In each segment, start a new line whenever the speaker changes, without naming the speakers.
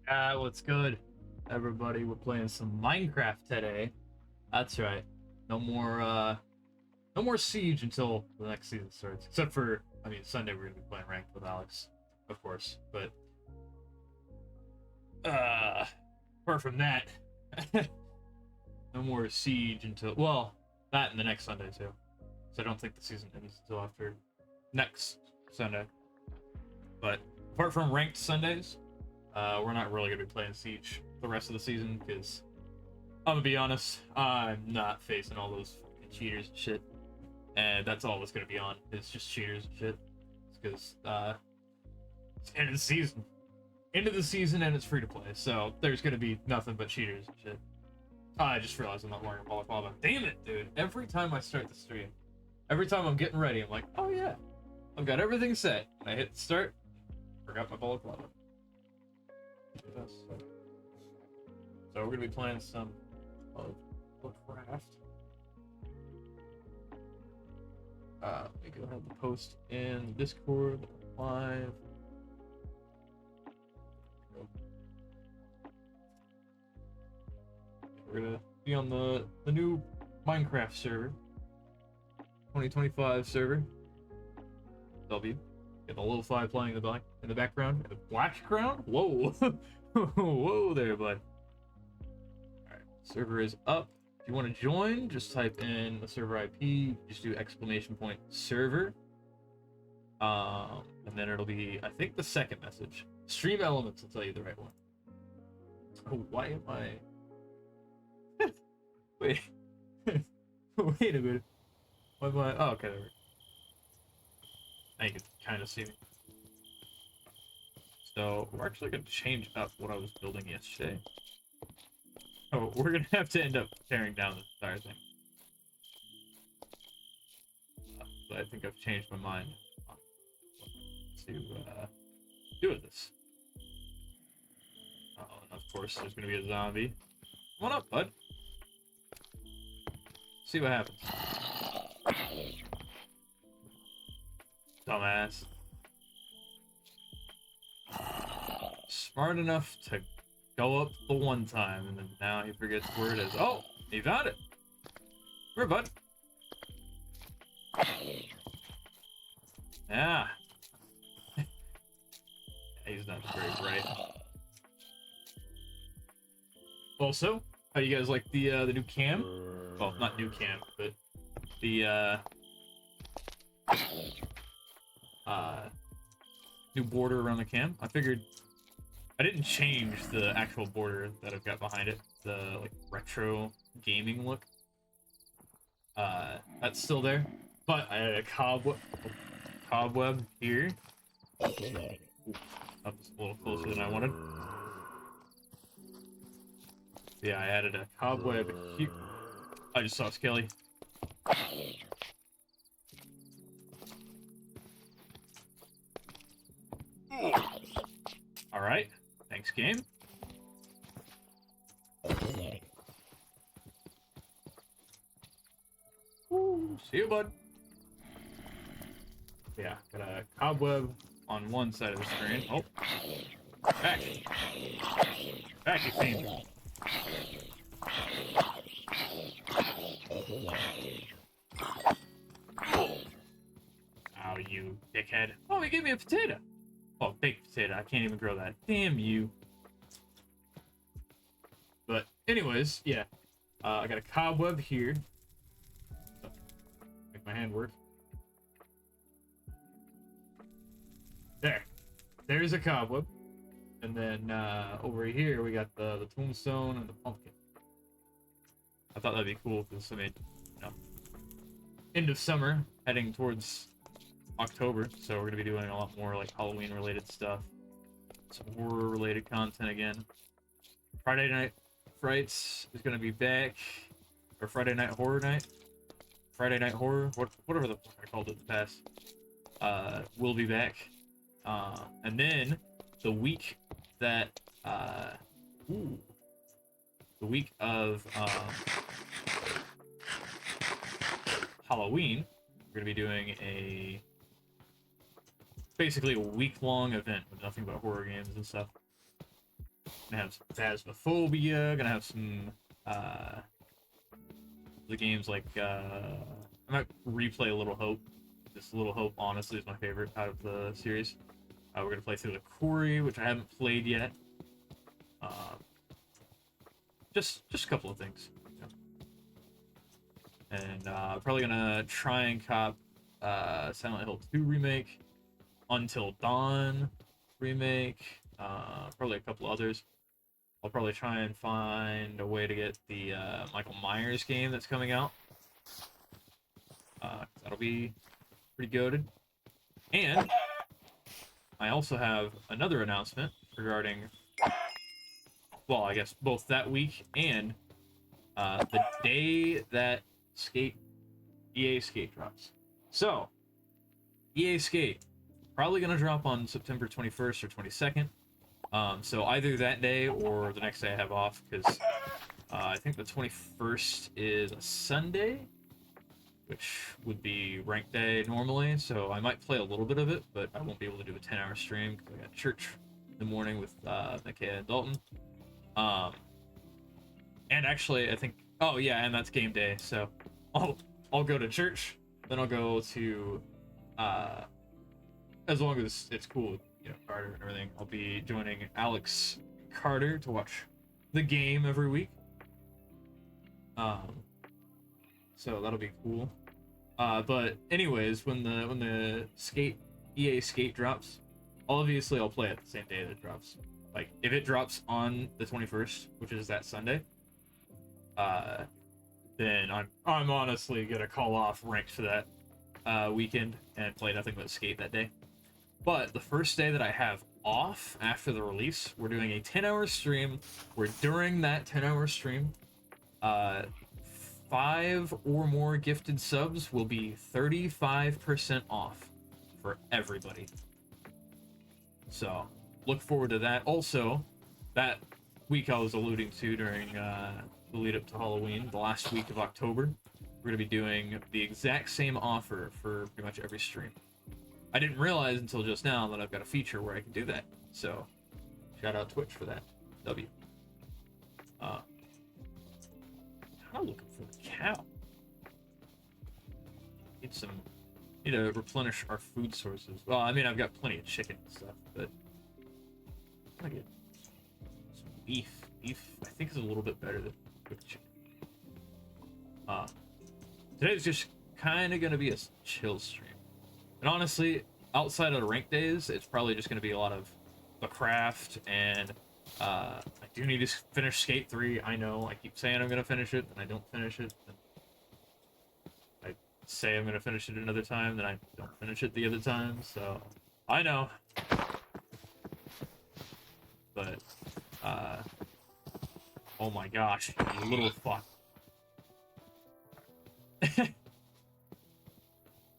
What's good, everybody? We're playing some Minecraft today. That's right. No more, no more Siege until the next season starts. Except for, Sunday we're gonna be playing ranked with Alex, of course. But, uh, apart from that, no more Siege until, well, that and the next Sunday too. So I don't think the season ends until after next Sunday. But apart from ranked Sundays, we're not really gonna be playing Siege the rest of the season because I'm gonna be honest, I'm not facing all those fucking cheaters and shit, and that's all it's gonna be on. It's just cheaters and shit. Because it's end of the season, and it's free to play, so there's gonna be nothing but cheaters and shit. I just realized I'm not wearing a balaclava. Damn it, dude! Every time I start the stream, every time I'm getting ready, I'm like, oh yeah, I've got everything set. And I hit start, forgot my balaclava. So we're gonna be playing some of Craft. Let me go ahead and post in Discord live. We're gonna be on the new Minecraft server, 2025 server. W. Get the lo-fi playing in the background. In the background? Whoa, whoa there, bud. All right, server is up. If you want to join, just type in the server IP. Just do !server. And then it'll be, I think, the second message. Stream elements will tell you the right one. Oh, why am I? Wait. Wait a minute. Why am I? Oh, okay. There we go. Now you can kind of see me. So we're actually going to change up what I was building yesterday. Oh, we're going to have to end up tearing down this entire thing. But I think I've changed my mind on what to do with this. Oh, and of course, there's going to be a zombie. Come on up, bud. See what happens. Dumbass. Smart enough to go up the one time, and then now he forgets where it is. Oh, he found it. Where, bud? Yeah. He's not very bright. Also, how you guys like the new cam? Well, not new cam, but the new border around the cam. I figured I didn't change the actual border that I've got behind it, the like retro gaming look. That's still there, but I had a cobweb here. Up just a little closer than I wanted. Yeah, I added a cobweb here. I just saw Skelly. All right, thanks, game. Ooh, see you, bud. Yeah, got a cobweb on one side of the screen. Oh, back. Back, you fiend. Oh, you dickhead. Oh, he gave me a potato. Oh, baked potato. I can't even grow that. Damn you. But anyways, yeah. I got a cobweb here. Oh, make my hand work. There. There's a cobweb. And then over here we got the tombstone and the pumpkin. I thought that'd be cool because, I mean, you know, end of summer, heading towards October, so we're gonna be doing a lot more like Halloween related stuff, some horror related content again. Friday Night Frights is gonna be back, or Friday Night Horror Night, Friday Night Horror, whatever the fuck I called it in the past, will be back. And then the week that the week of Halloween, we're gonna be doing basically a week-long event with nothing but horror games and stuff. Gonna have some Phasmophobia. Gonna have some the games like I might replay a Little Hope. This Little Hope honestly is my favorite out of the series. We're gonna play through the Quarry, which I haven't played yet. Just a couple of things. Yeah. And probably gonna try and cop Silent Hill 2 remake, Until Dawn remake, probably a couple others. I'll probably try and find a way to get the Michael Myers game that's coming out. That'll be pretty goated. And I also have another announcement regarding, well, I guess both that week and the day that EA Skate drops. So, EA Skate, probably going to drop on September 21st or 22nd. So either that day or the next day I have off, because I think the 21st is a Sunday, which would be rank day normally, so I might play a little bit of it, but I won't be able to do a 10-hour stream because I got church in the morning with Micaiah and Dalton. And actually, I think, oh yeah, and that's game day, so I'll go to church, then I'll go to, as long as it's cool with, you know, Carter and everything, I'll be joining Alex Carter to watch the game every week. So that'll be cool. But anyways, when the EA Skate drops, obviously I'll play it the same day that it drops. Like, if it drops on the 21st, which is that Sunday, then I'm honestly gonna call off ranked for that weekend and play nothing but Skate that day. But the first day that I have off after the release, we're doing a 10-hour stream, where during that 10-hour stream, 5 or more gifted subs will be 35% off for everybody. So, look forward to that. Also, that week I was alluding to during the lead up to Halloween, the last week of October, we're going to be doing the exact same offer for pretty much every stream. I didn't realize until just now that I've got a feature where I can do that. So, shout out Twitch for that. W. I'm looking for the cow. Need to replenish our food sources. Well, I mean, I've got plenty of chicken and stuff, but I get some beef. Beef, I think, is a little bit better than with chicken. Today's just kind of gonna be a chill stream. And honestly, outside of the rank days, it's probably just going to be a lot of the craft, and I do need to finish Skate 3. I know, I keep saying I'm going to finish it, and I don't finish it. And I say I'm going to finish it another time, then I don't finish it the other time, so I know. But, oh my gosh, you little fuck.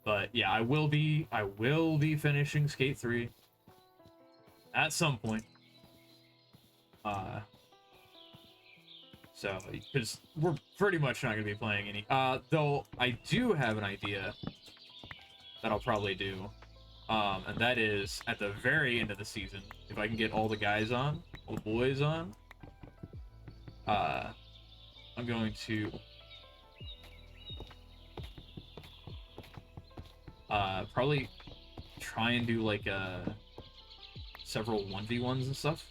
But yeah, I will be finishing Skate 3 at some point. So, because we're pretty much not going to be playing any. Though I do have an idea that I'll probably do, and that is at the very end of the season, if I can get all the guys on, all the boys on, I'm going to probably try and do like several 1v1s and stuff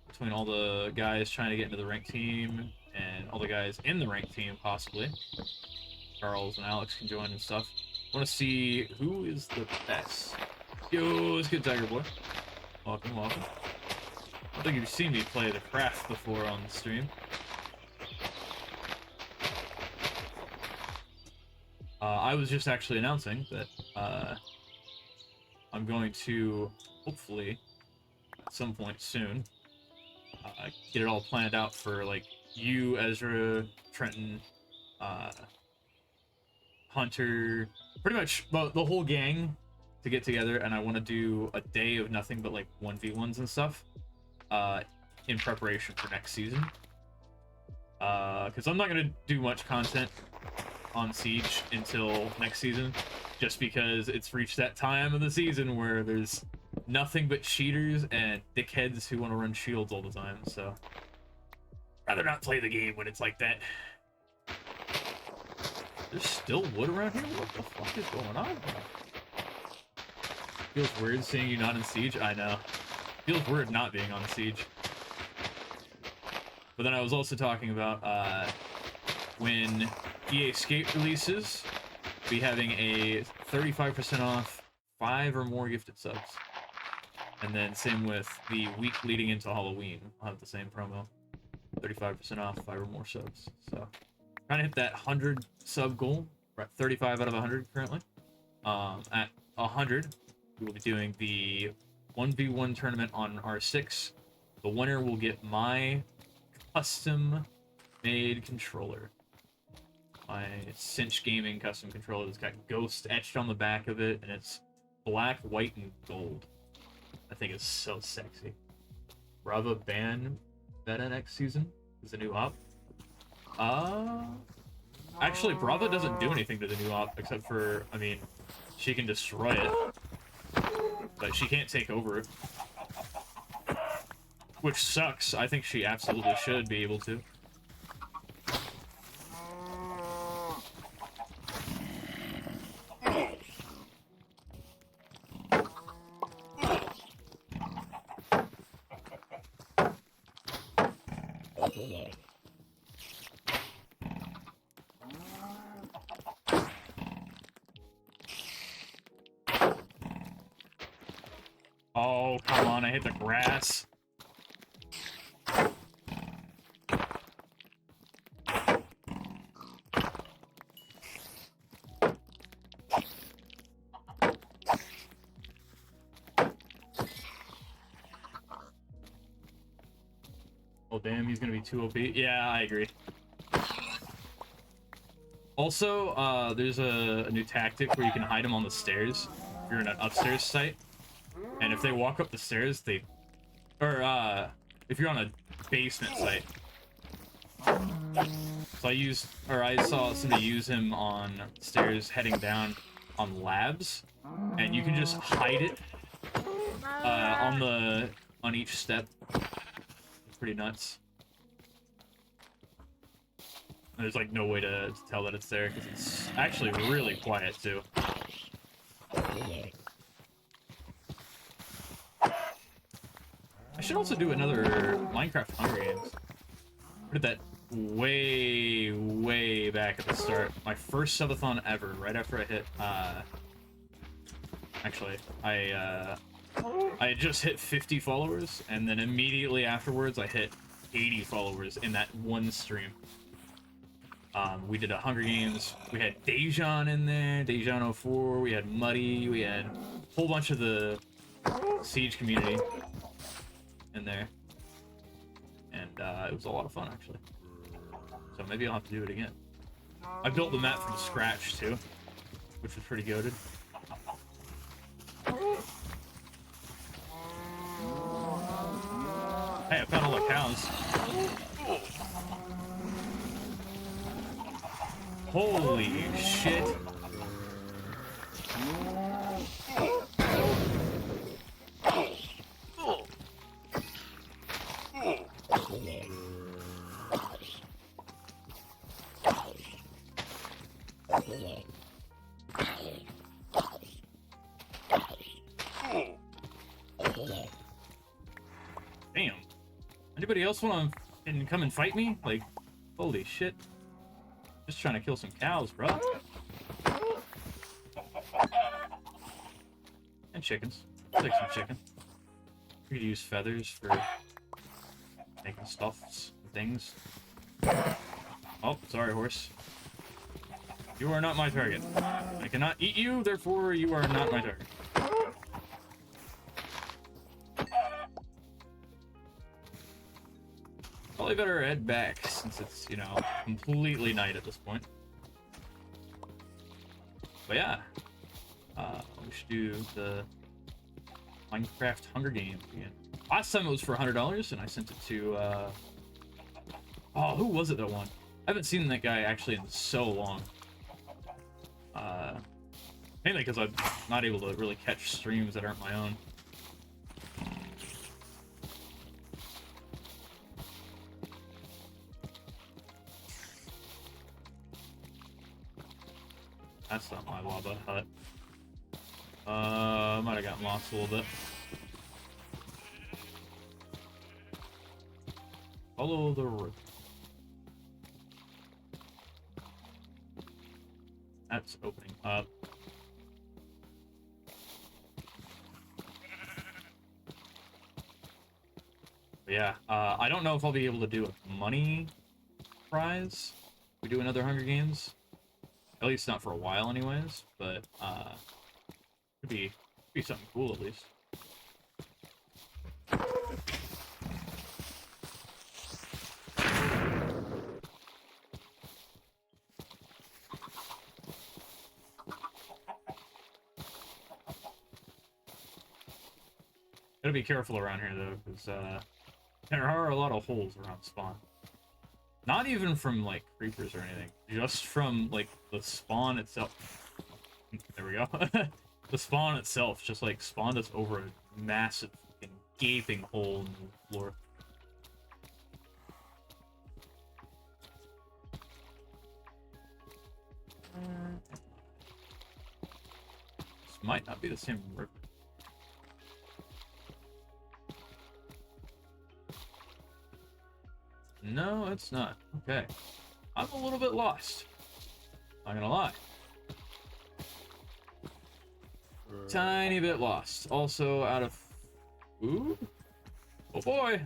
between all the guys trying to get into the ranked team and all the guys in the ranked team, possibly. Charles and Alex can join and stuff. I want to see who is the best. Yo, it's good, Tiger Boy. Welcome, welcome. I don't think you've seen me play the craft before on the stream. I was just actually announcing that I'm going to, hopefully, at some point soon, get it all planned out for, like, you, Ezra, Trenton, Hunter, pretty much the whole gang to get together, and I want to do a day of nothing but, like, 1v1s and stuff in preparation for next season. Because I'm not going to do much content on Siege until next season, just because it's reached that time of the season where there's nothing but cheaters and dickheads who want to run shields all the time, so rather not play the game when it's like that. There's still wood around here? What the fuck is going on? Feels weird seeing you not in Siege. I know. Feels weird not being on Siege. But then I was also talking about when EA Skate releases, be having a 35% off 5 or more gifted subs. And then same with the week leading into Halloween. I'll have the same promo. 35% off 5 or more subs. So trying to hit that 100 sub goal. We're at 35 out of 100 currently. At 100, we will be doing the 1v1 tournament on R6. The winner will get my custom-made controller. My Cinch Gaming custom controller that's got Ghost etched on the back of it, and it's black, white, and gold. I think it's so sexy. Brava ban beta next season is a new op. Actually, Brava doesn't do anything to the new op except for, I mean, she can destroy it, but she can't take over it, which sucks. I think she absolutely should be able to. Oh, come on, I hit the grass. Oh, damn, he's gonna be too OP. Yeah, I agree. Also, there's a new tactic where you can hide them on the stairs if you're in an upstairs site. And if they walk up the stairs, they... Or, if you're on a basement site. So I saw somebody use him on stairs heading down on labs. And you can just hide it on each step. It's pretty nuts. And there's like no way to tell that it's there because it's actually really quiet too. I should also do another Minecraft Hunger Games. I did that way, way back at the start. My first subathon ever, right after I hit, actually, I had just hit 50 followers, and then immediately afterwards I hit 80 followers in that one stream. We did a Hunger Games, we had Dejan in there, Dejan04, we had Muddy, we had a whole bunch of the Siege community in there, and it was a lot of fun actually. So maybe I'll have to do it again. I built the map from scratch too, which was pretty goated. Hey, I found all the cows. Holy shit. Damn. Anybody else want to come and fight me? Like, holy shit. Just trying to kill some cows, bro. And chickens. Take some chicken. We could use feathers for making stuffs and things. Oh, sorry, horse. You are not my target. I cannot eat you, therefore you are not my target. Probably better head back since it's, you know, completely night at this point. But yeah, we should do the Minecraft Hunger Games again. Last time it was for $100, and I sent it to, oh, who was it that won? I haven't seen that guy actually in so long. Mainly because I'm not able to really catch streams that aren't my own. That's not my lava hut. Might have gotten lost a little bit. Follow the road. That's opening up. But yeah, I don't know if I'll be able to do a money prize. We do another Hunger Games. At least not for a while, anyways. But could be something cool at least. Gotta be careful around here though, because there are a lot of holes around spawn. Not even from like creepers or anything, just from like the spawn itself. There we go. The spawn itself just like spawned us over a massive fucking gaping hole in the floor. This might not be the same river. No, it's not. Okay. I'm a little bit lost. Not gonna lie. Tiny bit lost. Also out of... Ooh. Oh boy.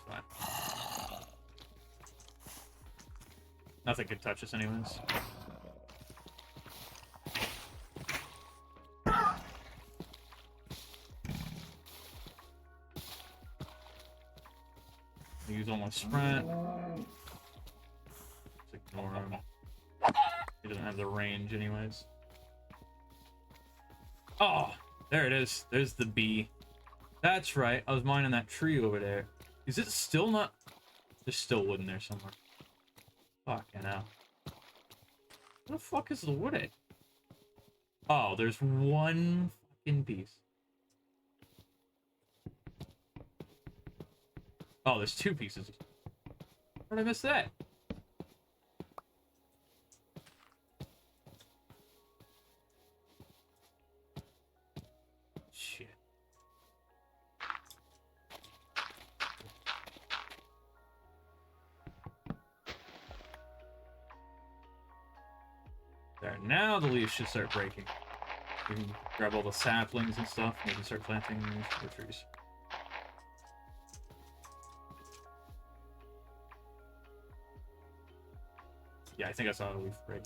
That's fine. Nothing could touch us anyways. Use all my sprint. Just ignore him. He doesn't have the range anyways. Oh, there it is. There's the bee. That's right. I was mining that tree over there. Is it still not? There's still wood in there somewhere. Fucking hell. Where the fuck is the wood at? Oh, there's one fucking piece. Oh, there's two pieces. How did I miss that? Shit. There, now the leaves should start breaking. We can grab all the saplings and stuff, and we can start planting the trees. Yeah, I think I saw a leaf break.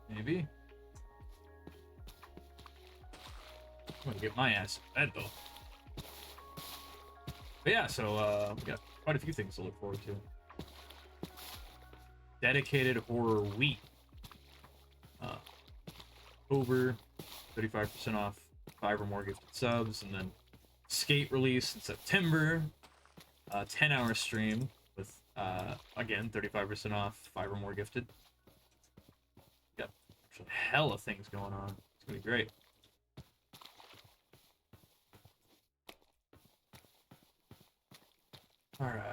Maybe. I'm gonna get my ass in bed though. But yeah, so we got quite a few things to look forward to. Dedicated Horror Week. Over 35% off 5 or more gifted subs, and then Skate release in September. 10-hour stream with, again, 35% off, 5 or more gifted. Got actually hella things going on. It's gonna be great. Alright.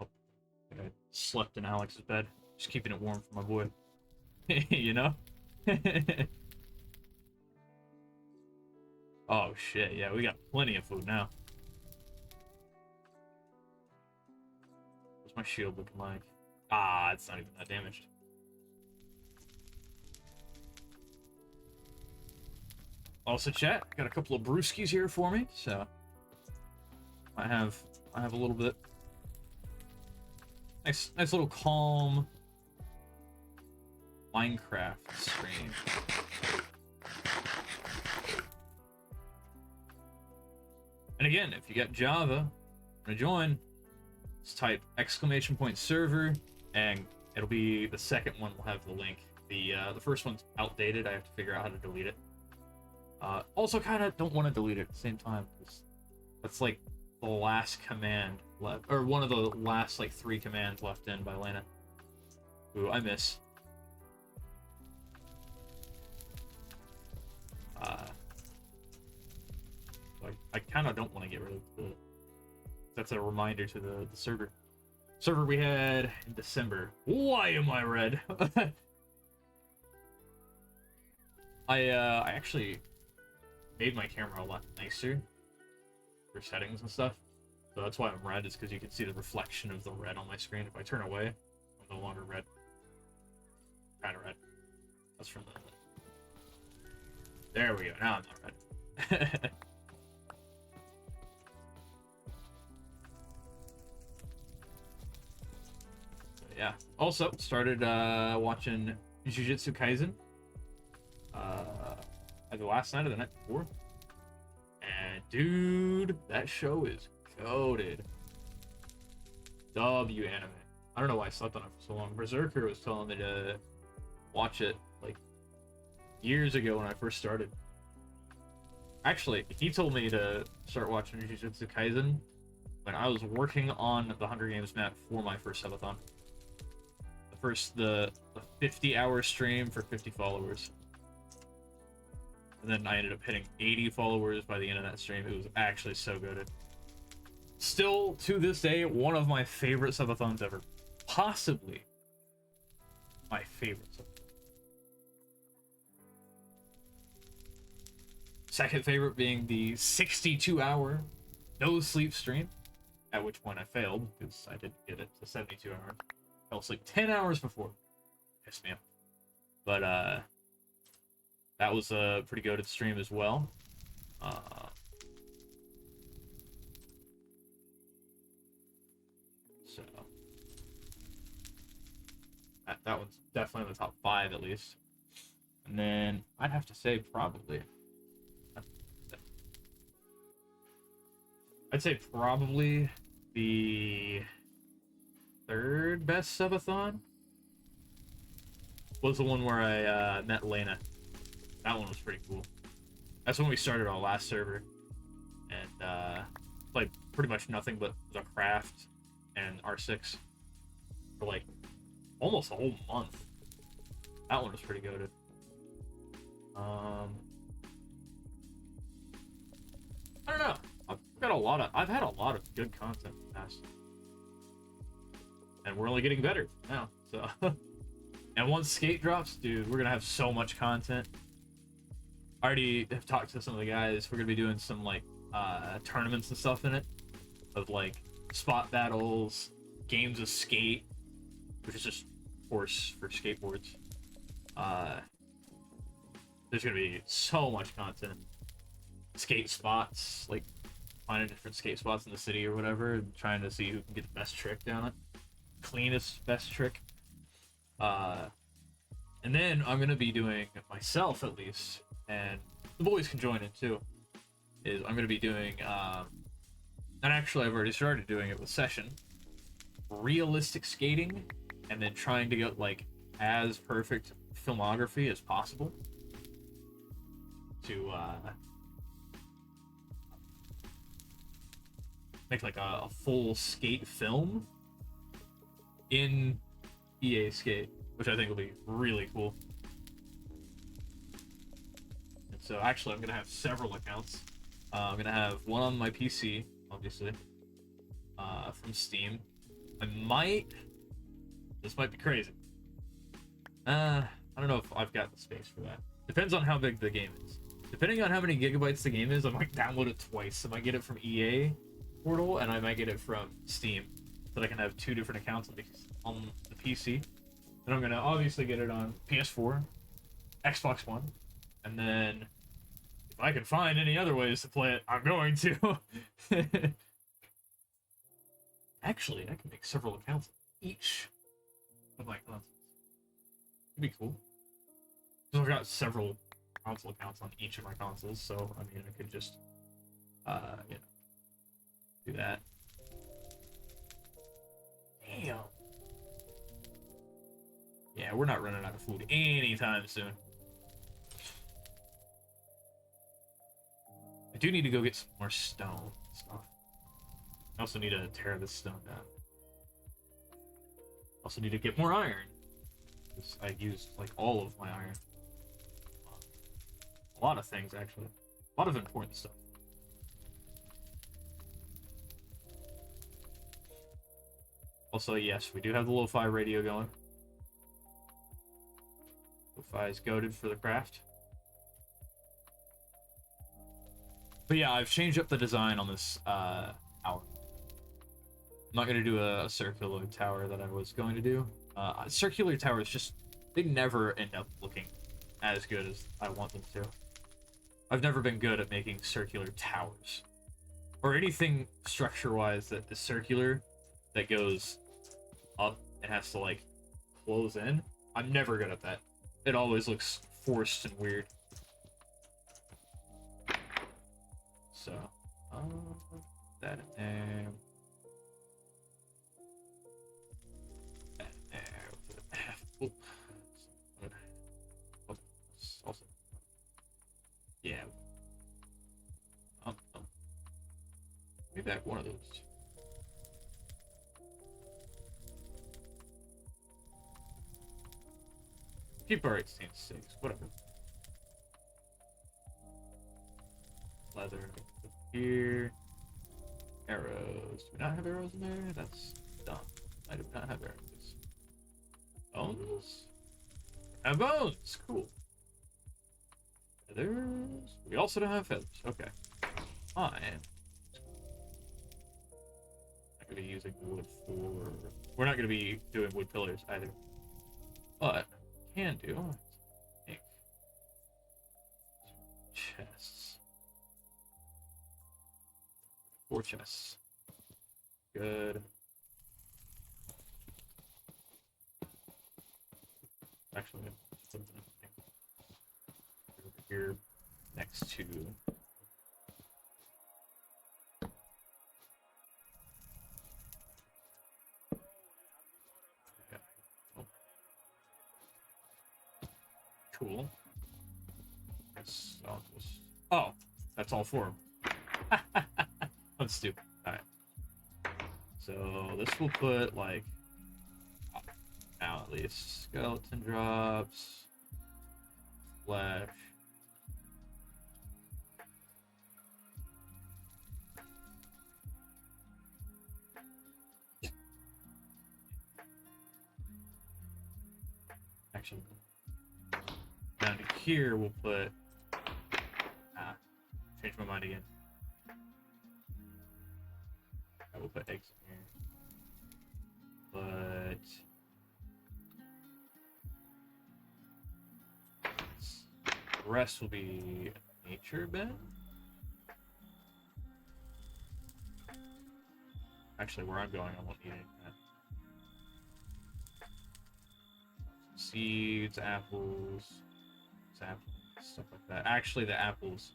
Oh, I slept in Alex's bed. Just keeping it warm for my boy. You know? Oh shit, yeah, we got plenty of food now. What's my shield looking like? Ah, it's not even that damaged. Also, chat, got a couple of brewskis here for me, so I have a little bit. Nice little calm Minecraft stream. And again, if you got Java, want to join, just type !server, and it'll be the second one. Will have the link. The first one's outdated. I have to figure out how to delete it. Also, kind of don't want to delete it at the same time, because that's like the last command left, or one of the last like 3 commands left in by Lena, who I miss. Uh, I kind of don't want to get rid of the. That's a reminder to the server. Server we had in December. Why am I red? I actually made my camera a lot nicer for settings and stuff. So that's why I'm red, is because you can see the reflection of the red on my screen. If I turn away, I'm no longer red. Kind of red. That's from the... There we go. Now I'm not red. Yeah. Also, started watching Jujutsu Kaisen. Either last night or the night before. And dude, that show is goated. W anime. I don't know why I slept on it for so long. Berserker was telling me to watch it like years ago when I first started. Actually, he told me to start watching Jujutsu Kaisen when I was working on the Hunger Games map for my first subathon. The 50-hour stream for 50 followers. And then I ended up hitting 80 followers by the end of that stream. It was actually so good. Still, to this day, one of my favorite subathons ever. Possibly my favorite subathon. Second favorite being the 62-hour no-sleep stream, at which point I failed, because I didn't get it to 72 hours. I fell asleep 10 hours before. Pissed me off. But, that was a pretty good stream as well. So that one's definitely in the top 5 at least. And then I'd have to say probably. I'd say probably the third best subathon was the one where I met Lena. That one was pretty cool. That's when we started our last server. And played pretty much nothing but the craft and R6 for like almost a whole month. That one was pretty good. I don't know. I've had a lot of good content in the past. And we're only getting better now, so. And once Skate drops, dude, we're gonna have so much content. I already have talked to some of the guys. We're gonna be doing some like tournaments and stuff in it, of like spot battles, games of skate, which is just course for skateboards. There's gonna be so much content. Skate spots, like finding different skate spots in the city or whatever, and trying to see who can get the best trick down it, cleanest best trick. And then I'm gonna be doing myself at least, and the boys can join in too. Is I'm gonna be doing, and actually I've already started doing it with Session, realistic skating, and then trying to get like as perfect filmography as possible to make like a full skate film in EA Skate, which I think will be really cool. And so actually I'm gonna have several accounts. I'm gonna have one on my PC, obviously, from Steam. This might be crazy. I don't know if I've got the space for that. Depends on how big the game is. Depending on how many gigabytes the game is, I might download it twice. I might get it from EA portal, and I might get it from Steam, so that I can have 2 different accounts on the PC. And I'm gonna obviously get it on PS4, Xbox One, and then if I can find any other ways to play it, I'm going to. Actually, I can make several accounts on each of my consoles. It'd be cool. So I've got several console accounts on each of my consoles, so I mean, I could just, do that. Damn. Yeah, we're not running out of food anytime soon. I do need to go get some more stone and stuff. I also need to tear this stone down. Also need to get more iron. I used like all of my iron. A lot of things, actually. A lot of important stuff. Also, yes, we do have the lo-fi radio going. Lo-fi is goated for the craft. But yeah, I've changed up the design on this tower. I'm not going to do a circular tower that I was going to do. Circular towers just, they never end up looking as good as I want them to. I've never been good at making circular towers. Or anything structure-wise that is circular that goes up and has to, like, close in. I'm never good at that. It always looks forced and weird. So, that in there. That in there. Ooh. Also, yeah. Give me back one of those. Keep our 18-6, whatever. Leather here. Arrows. Do we not have arrows in there? That's dumb. I do not have arrows. Bones? I have bones! Cool. Feathers? We also don't have feathers. Okay. Fine. Not gonna be using wood for... We're not gonna be doing wood pillars either. But, can do. Make chests. 4 chests. Good. Actually, something over here next to. Okay. Oh. Cool. I'll just... Oh, that's all 4. I'm stupid. Alright. So this will put like now at least skeleton drops, flesh. Actually, down to here we'll put. Change my mind again. I will put eggs in here. But the rest will be nature bed. Actually, where I'm going, I won't need any of that. Seeds, apples, stuff like that. Actually, the apples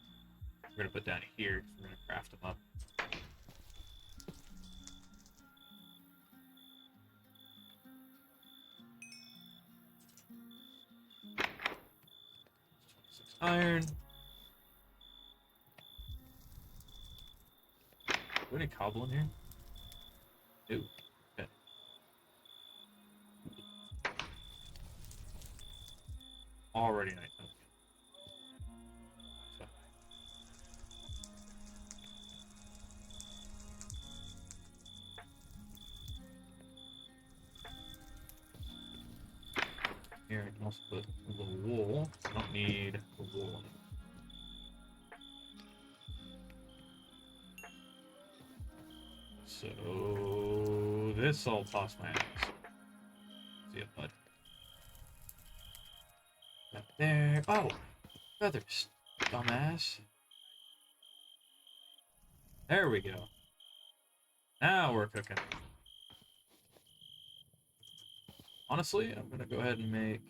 we're gonna put down here because we're gonna craft them up. Iron. Is there any cobble in here? Ew. Okay. Already night. Okay. So. Here I can also put a little wool. I don't need the wool in it. So this I'll toss my axe. See ya, bud. That there. Oh, feathers, dumbass. There we go. Now we're cooking. Honestly, I'm gonna go ahead and make.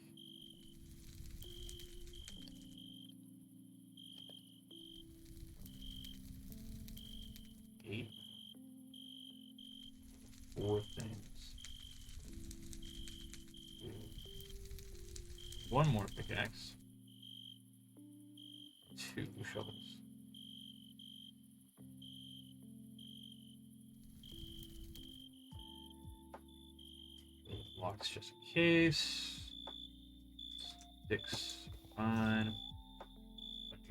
Eight. 4 things. 1 more pickaxe. 2 shovels. Blocks just in case. Sticks fine.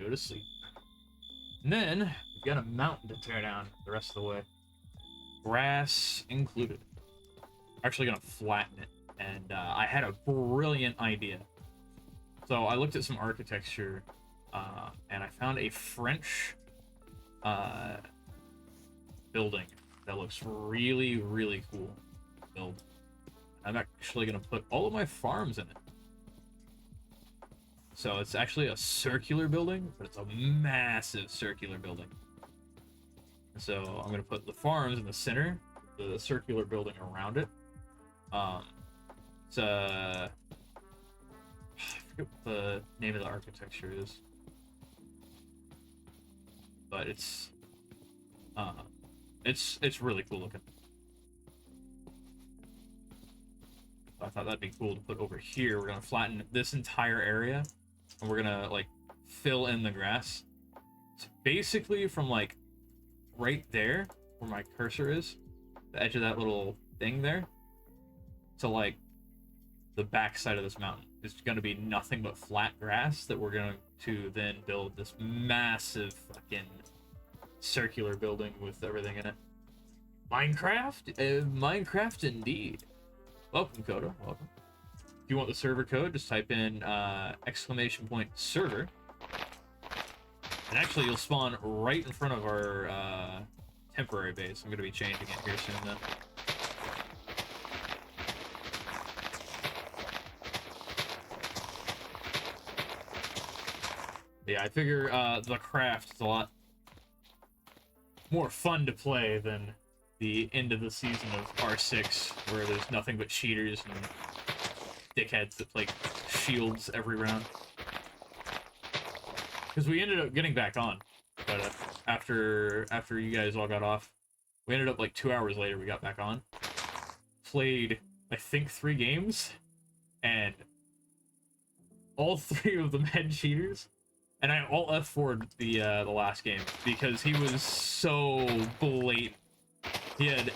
go to sleep. And then we've got a mountain to tear down the rest of the way. Grass included. Actually gonna flatten it. And I had a brilliant idea. So I looked at some architecture, and I found a French building that looks really, really cool. Build. I'm actually gonna put all of my farms in it. So it's actually a circular building, but it's a massive circular building. So I'm gonna put the farms in the center, the circular building around it. It's I forget what the name of the architecture is, but it's really cool looking. I thought that'd be cool to put over here. We're gonna flatten this entire area, and we're gonna like fill in the grass. So basically, from like right there where my cursor is, the edge of that little thing there, to like the back side of this mountain is gonna be nothing but flat grass that we're going to then build this massive fucking circular building with everything in it. Minecraft? Minecraft indeed. Welcome, Coda. Welcome. If you want the server code, just type in !server. And actually, you'll spawn right in front of our temporary base. I'm going to be changing it here soon, though. Yeah, I figure the craft is a lot more fun to play than the end of the season of R6, where there's nothing but cheaters and dickheads that play shields every round. Because we ended up getting back on, but after you guys all got off, we ended up like 2 hours later we got back on. Played, I think, 3 games, and all 3 of them had cheaters. And I alt F4'd the last game because he was so blatant. He had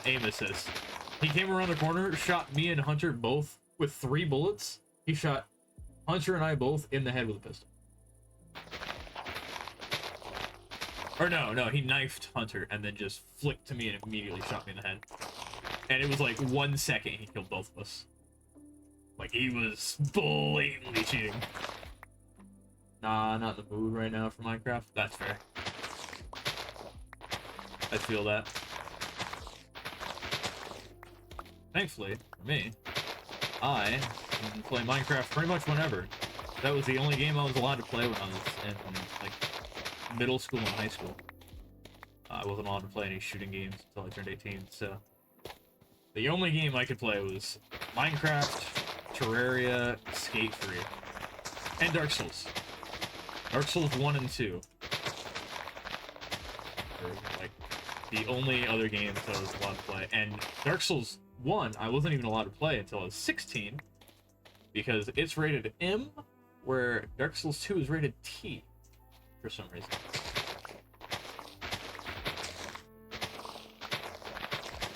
aim assist. He came around the corner, shot me and Hunter both with 3 bullets. He shot Hunter and I both in the head with a pistol. Or no, he knifed Hunter and then just flicked to me and immediately shot me in the head. And it was like 1 second he killed both of us. Like, he was blatantly cheating. Nah, not in the mood right now for Minecraft. That's fair. I feel that. Thankfully, for me, I can play Minecraft pretty much whenever. That was the only game I was allowed to play when I was in, like, middle school and high school. I wasn't allowed to play any shooting games until I turned 18, so... The only game I could play was Minecraft, Terraria, Skate 3, and Dark Souls. Dark Souls 1 and 2. Or, like, the only other games I was allowed to play. And Dark Souls 1, I wasn't even allowed to play until I was 16, because it's rated M, where Dark Souls 2 is rated T, for some reason.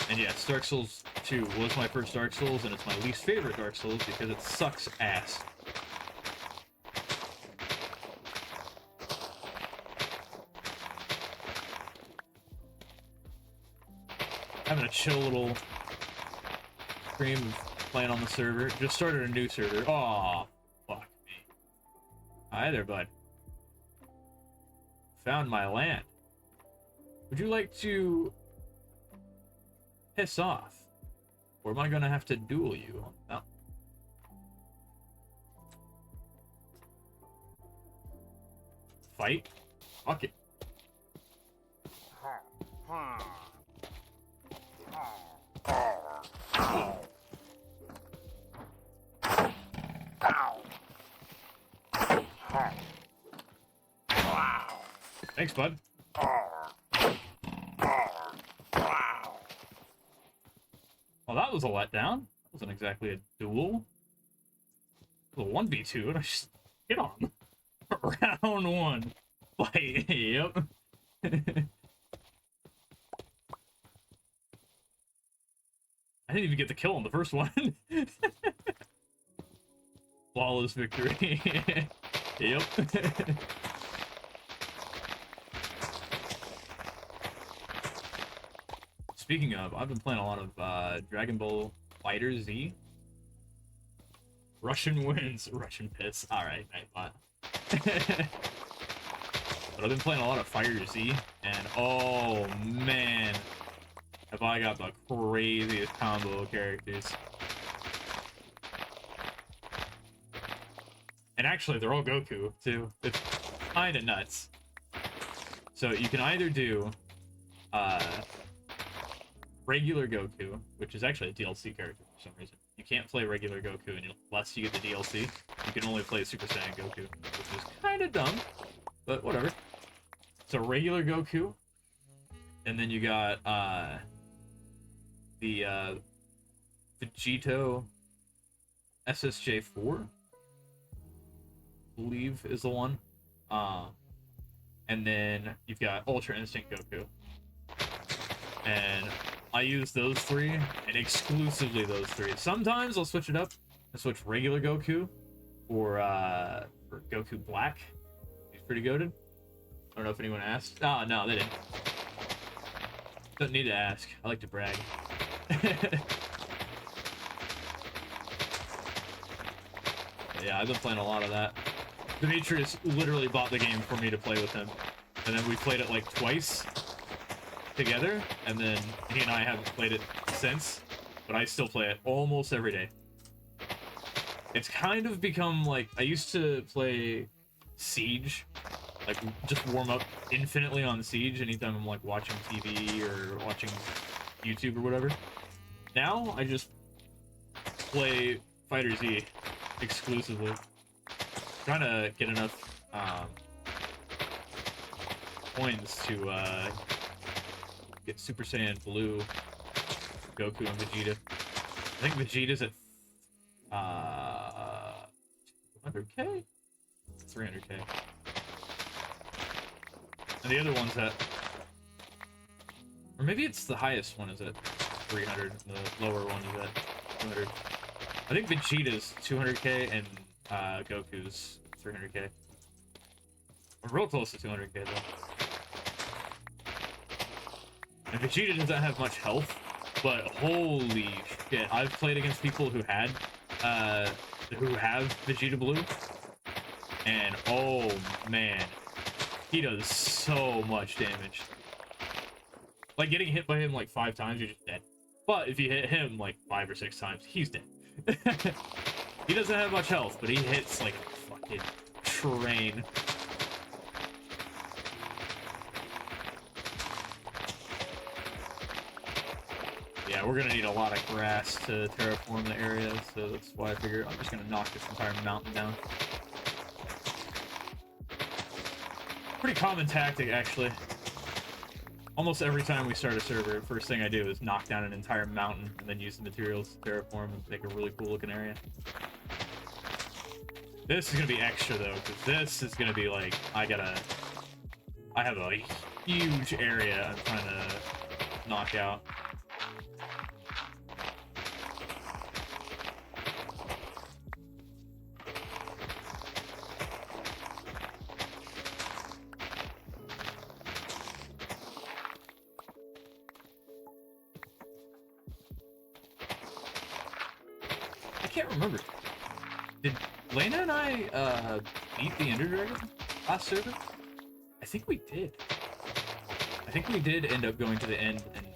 And yes, Dark Souls 2 was my first Dark Souls, and it's my least favorite Dark Souls because it sucks ass. Having a chill little stream of playing on the server. Just started a new server. Aw, fuck me. Hi there, bud. Found my land. Would you like to piss off? Or am I gonna have to duel you? No. Fight? Fuck it. Thanks, bud. Well, that was a letdown. Wasn't exactly a duel. It was a 1v2, and I just hit on him. Round 1. Fight. Yep. I didn't even get the kill on the first one. Flawless victory. Yep. Speaking of, I've been playing a lot of Dragon Ball Fighter Z. Russian wins, Russian piss. Alright, Nightbot. But I've been playing a lot of Fighter Z, and oh man, have I got the craziest combo of characters. And actually, they're all Goku, too. It's kinda nuts. So you can either do regular Goku, which is actually a DLC character for some reason. You can't play regular Goku unless you get the DLC. You can only play Super Saiyan Goku, which is kind of dumb, but whatever. So regular Goku, and then you got the Vegito SSJ4, I believe is the one. And then you've got Ultra Instinct Goku. And I use those three, and exclusively those three. Sometimes I'll switch it up and switch regular Goku for Goku Black. He's pretty goated. I don't know if anyone asked. Oh, no, they didn't. Don't need to ask. I like to brag. Yeah, I've been playing a lot of that. Demetrius literally bought the game for me to play with him. And then we played it like twice together, and then he and I haven't played it since, but I still play it almost every day. It's kind of become like, I used to play Siege, like just warm up infinitely on Siege anytime I'm like watching TV or watching YouTube or whatever. Now I just play Fighter Z exclusively. Trying to get enough coins to get Super Saiyan Blue, Goku, and Vegeta. I think Vegeta's at 200k? 300k. And the other one's at, or maybe it's the highest one is at 300, and the lower one is at 200. I think Vegeta's 200k and Goku's 300k. I'm real close to 200k though. And Vegeta doesn't have much health, but holy shit, I've played against people who had, who have Vegeta Blue, and oh man, he does so much damage. Like, getting hit by him like 5 times, you're just dead. But if you hit him like 5 or 6 times, he's dead. He doesn't have much health, but he hits like a fucking train. Yeah, we're gonna need a lot of grass to terraform the area, so that's why I figure I'm just gonna knock this entire mountain down. Pretty common tactic, actually. Almost every time we start a server, first thing I do is knock down an entire mountain and then use the materials to terraform and make a really cool looking area. This is gonna be extra though, because this is gonna be like, I have a huge area I'm trying to knock out. I can't remember. Did Lena and I beat the Ender Dragon last server? I think we did. I think we did end up going to the end and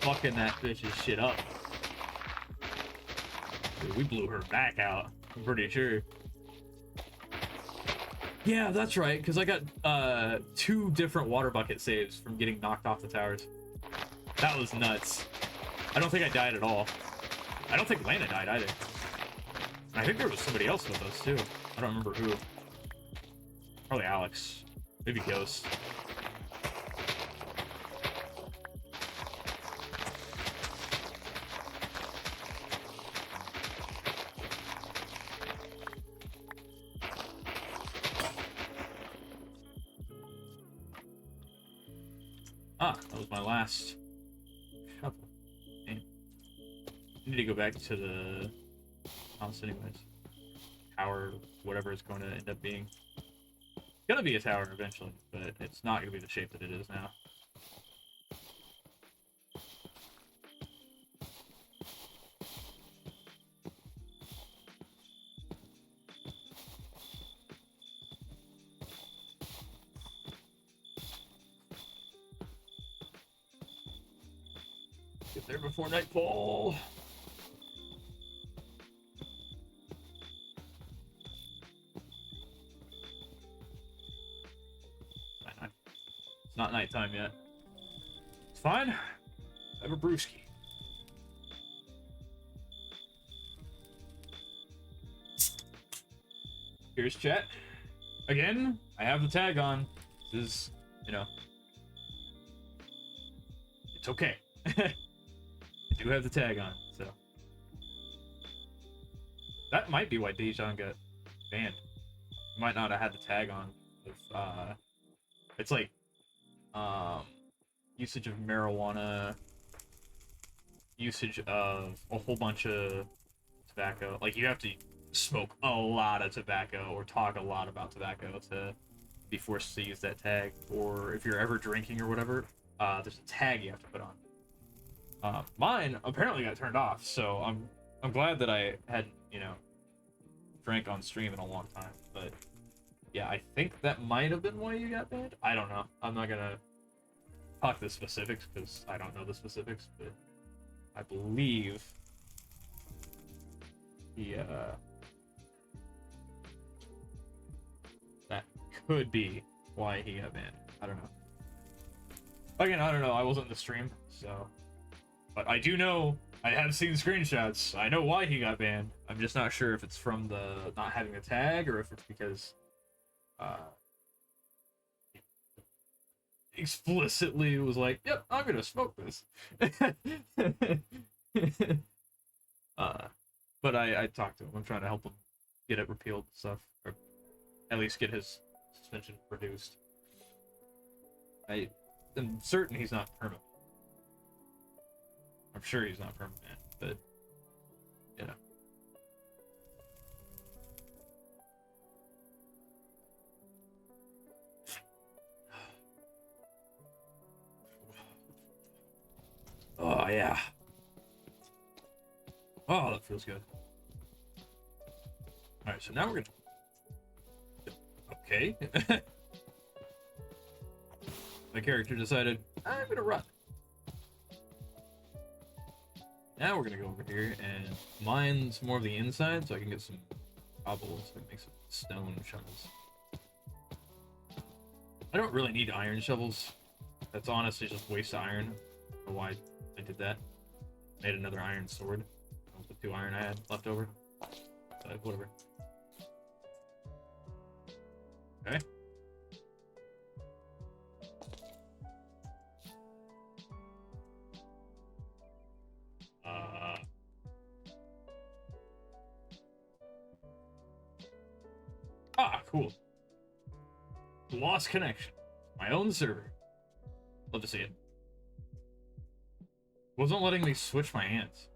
fucking that bitch's shit up. Dude, we blew her back out, I'm pretty sure. Yeah, that's right, because I got 2 different water bucket saves from getting knocked off the towers. That was nuts. I don't think I died at all. I don't think Lana died either. I think there was somebody else with us too. I don't remember who. Probably Alex. Maybe Ghost. Ah, that was my last shovel. Damn. I need to go back to the house anyways. Tower, whatever it's going to end up being. It's gonna be a tower eventually, but it's not gonna be the shape that it is now. Get there before nightfall. It's not nighttime yet. It's fine. Have a brewski. Here's chat. Again, I have the tag on. This is, you know, it's okay. I do have the tag on, so. That might be why Dejan got banned. He might not have had the tag on. If, it's like, usage of marijuana, usage of a whole bunch of tobacco. Like, you have to smoke a lot of tobacco or talk a lot about tobacco to be forced to use that tag. Or if you're ever drinking or whatever, there's a tag you have to put on. Mine apparently got turned off, so I'm glad that I hadn't, you know, drank on stream in a long time. But yeah, I think that might have been why you got banned. I don't know. I'm not gonna talk the specifics because I don't know the specifics, but I believe that could be why he got banned. I don't know. Again, I don't know. I wasn't in the stream, so. But I do know, I have seen screenshots. I know why he got banned. I'm just not sure if it's from the not having a tag or if it's because explicitly was like, yep, I'm gonna smoke this. But I talked to him. I'm trying to help him get it repealed and stuff, or at least get his suspension reduced. I am certain he's not permanent. I'm sure he's not permanent, but you know. Oh yeah. Oh, that feels good. All right, so now we're gonna. Okay. My character decided I'm gonna run. Now we're gonna go over here and mine some more of the inside so I can get some cobbles and make some stone shovels. I don't really need iron shovels. That's honestly just waste of iron. I don't know why I did that. Made another iron sword with the 2 iron I had left over. But whatever. Okay. Cool. Lost connection. My own server. Love to see it. Wasn't letting me switch my hands.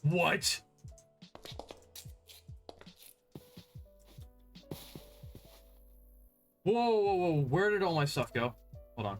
What? Whoa, whoa, whoa. Where did all my stuff go? Hold on.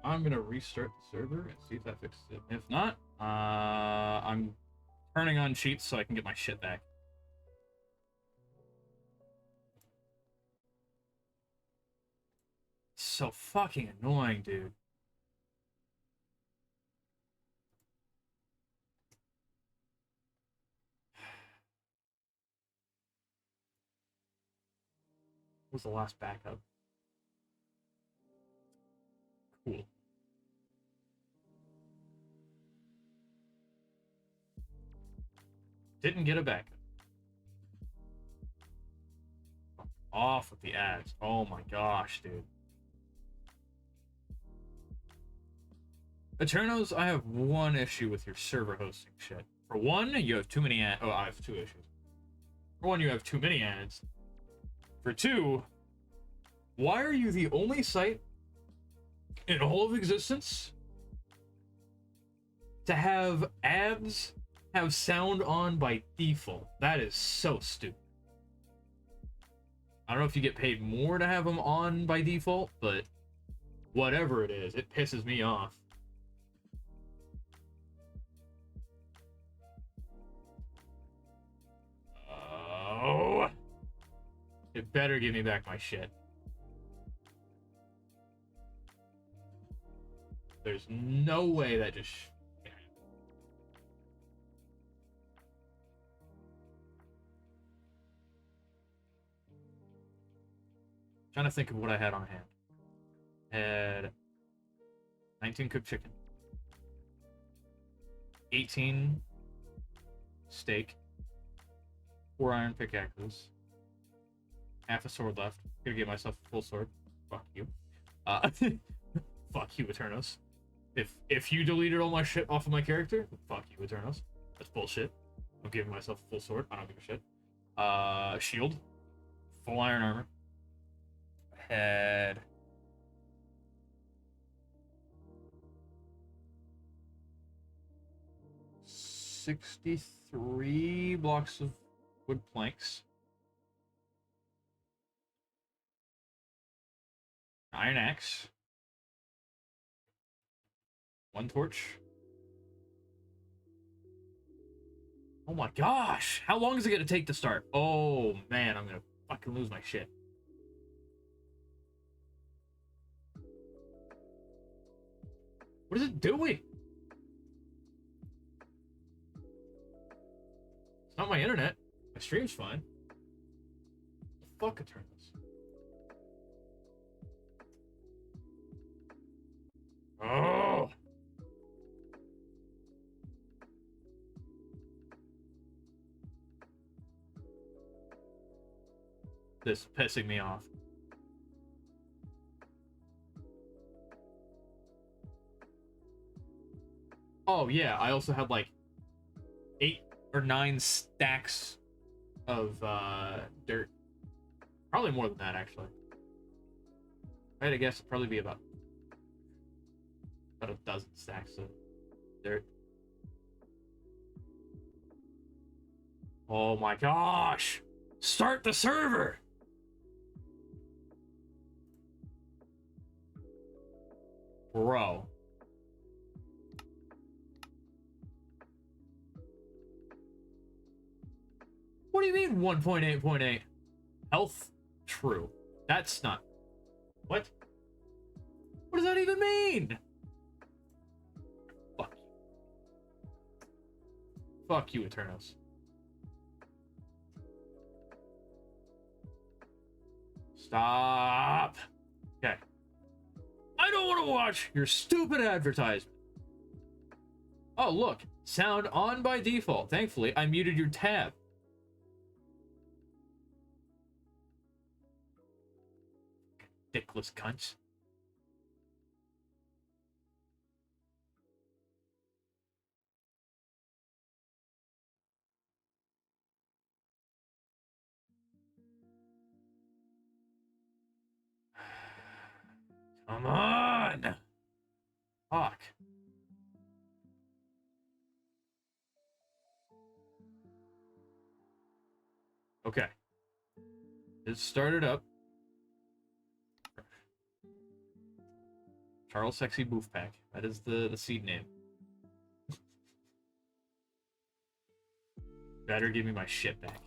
I'm gonna restart the server and see if that fixes it. If not, I'm turning on cheats so I can get my shit back. So fucking annoying, dude. What was the last backup? Cool. Didn't get a backup. Off with the ads. Oh my gosh, dude. Eternos, I have one issue with your server hosting shit. For one, you have too many ads. Oh, I have 2 issues. For one, you have too many ads. For 2, why are you the only site in all of existence to have ads have sound on by default. That is so stupid. I don't know if you get paid more to have them on by default, but whatever it is, it pisses me off. Oh, it better give me back my shit. There's no way that just... Trying to think of what I had on hand. Had 19 cooked chicken, 18 steak, 4 iron pickaxes, half a sword left. Gonna get myself a full sword. Fuck you. Fuck you, Eternos. If you deleted all my shit off of my character, fuck you, Eternos. That's bullshit. I'm giving myself a full sword. I don't give a shit. Shield, full iron armor. Had 63 blocks of wood planks, iron axe, 1 torch. Oh my gosh! How long is it gonna take to start? Oh man, I'm gonna fucking lose my shit. What is it doing? It's not my internet. My stream's fine. The fuck, Eternals. Oh! This is pissing me off. Oh yeah, I also had like 8 or 9 stacks of dirt. Probably more than that, actually. I had to guess it'd probably be about a dozen stacks of dirt. Oh my gosh! Start the server! Bro. What do you mean 1.8.8? Health? True. That's not... What? What does that even mean? Fuck you. Fuck you, Eternos. Stop. Okay. I don't want to watch your stupid advertisement. Oh, look. Sound on by default. Thankfully, I muted your tab. Dickless cunts. Come on! Fuck. Okay. It started up. Charles Sexy Boof Pack. That is the seed name. Better give me my shit back.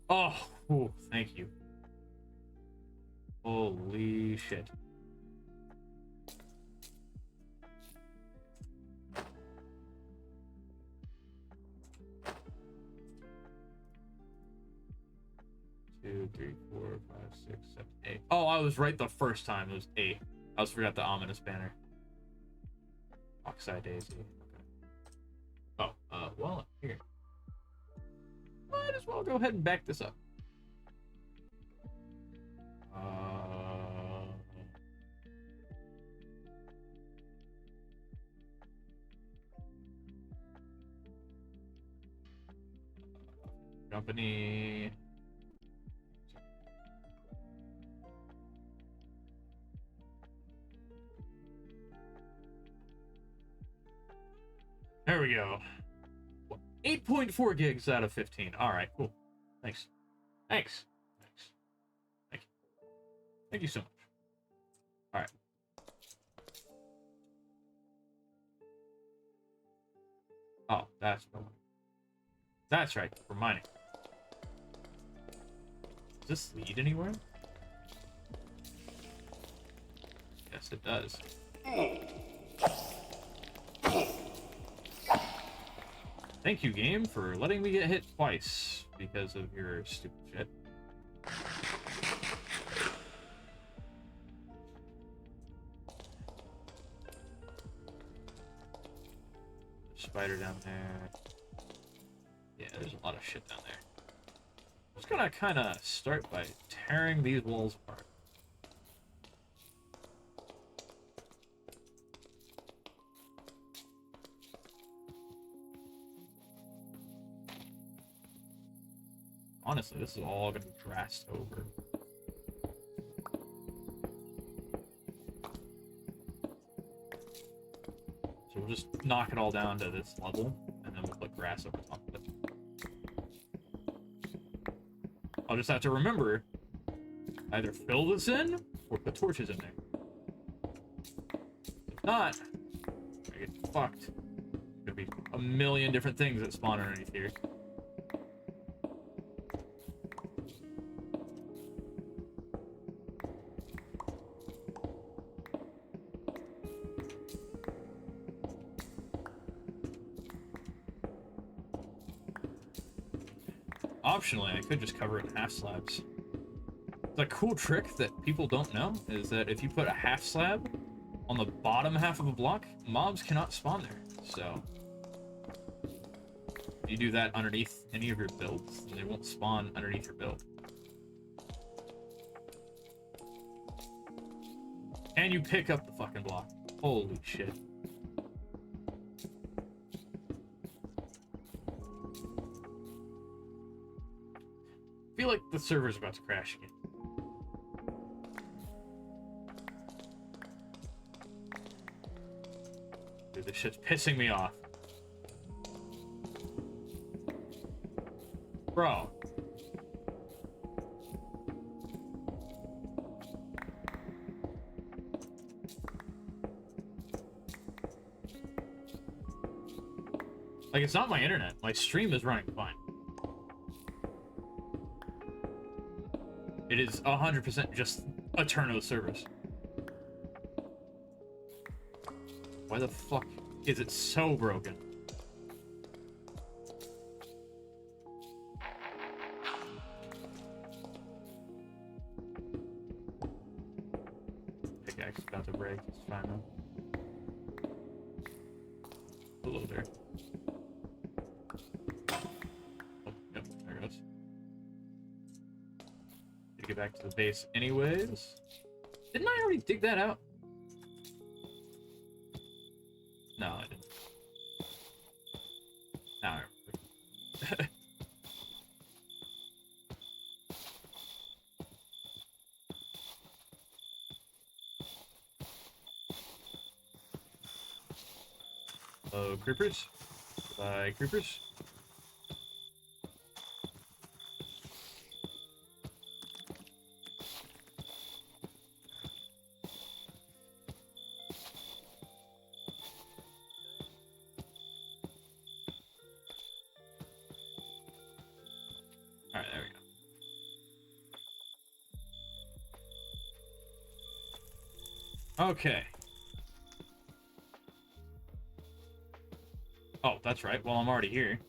Oh, ooh, thank you. Holy shit. Two, three, 4, 5, 6, 7, 8. Oh, I was right the first time. It was 8. I also forgot the ominous banner. Oxide Daisy. Okay. Oh, well, here. Might as well go ahead and back this up. Company. There we go. 8.4 gigs out of 15. All right, cool. Thanks. Thanks. Thanks. Thank you. Thank you so much. All right. Oh, that's right. For mining. Does this lead anywhere? Yes, it does. Thank you, game, for letting me get hit twice because of your stupid shit. Spider down there. Yeah, there's a lot of shit down there. I'm just gonna kind of start by tearing these walls apart. Honestly, this is all gonna be grassed over. So we'll just knock it all down to this level, and then we'll put grass over top of it. I'll just have to remember, either fill this in, or put torches in there. If not, I get fucked. There's gonna be a million different things that spawn underneath here. Optionally, I could just cover it in half slabs. The cool trick that people don't know is that if you put a half slab on the bottom half of a block, mobs cannot spawn there. So, if you do that underneath any of your builds, they won't spawn underneath your build. And you pick up the fucking block. Holy shit. I feel like the server's about to crash again. Dude, this shit's pissing me off. Bro. Like, it's not my internet. My stream is running fine. It is 100% just a turn of the servers. Why the fuck is it so broken? Pickaxe is about to break. It's fine though. Hello there. Oh, yep, there it goes. To get back to the base anyways. Didn't I already dig that out? No, I didn't. Now I remember. Hello, creepers. Bye, creepers. Alright, there we go. Okay. Oh, that's right. Well, I'm already here.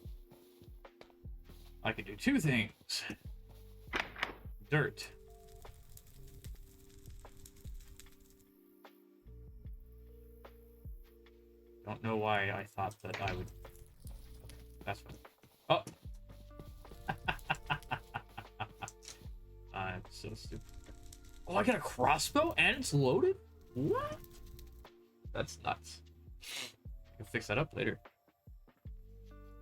I can do two things. Dirt. Don't know why I thought that I would... That's fine. Oh! I'm so stupid. Oh, I got a crossbow and it's loaded? What? That's nuts. I can fix that up later.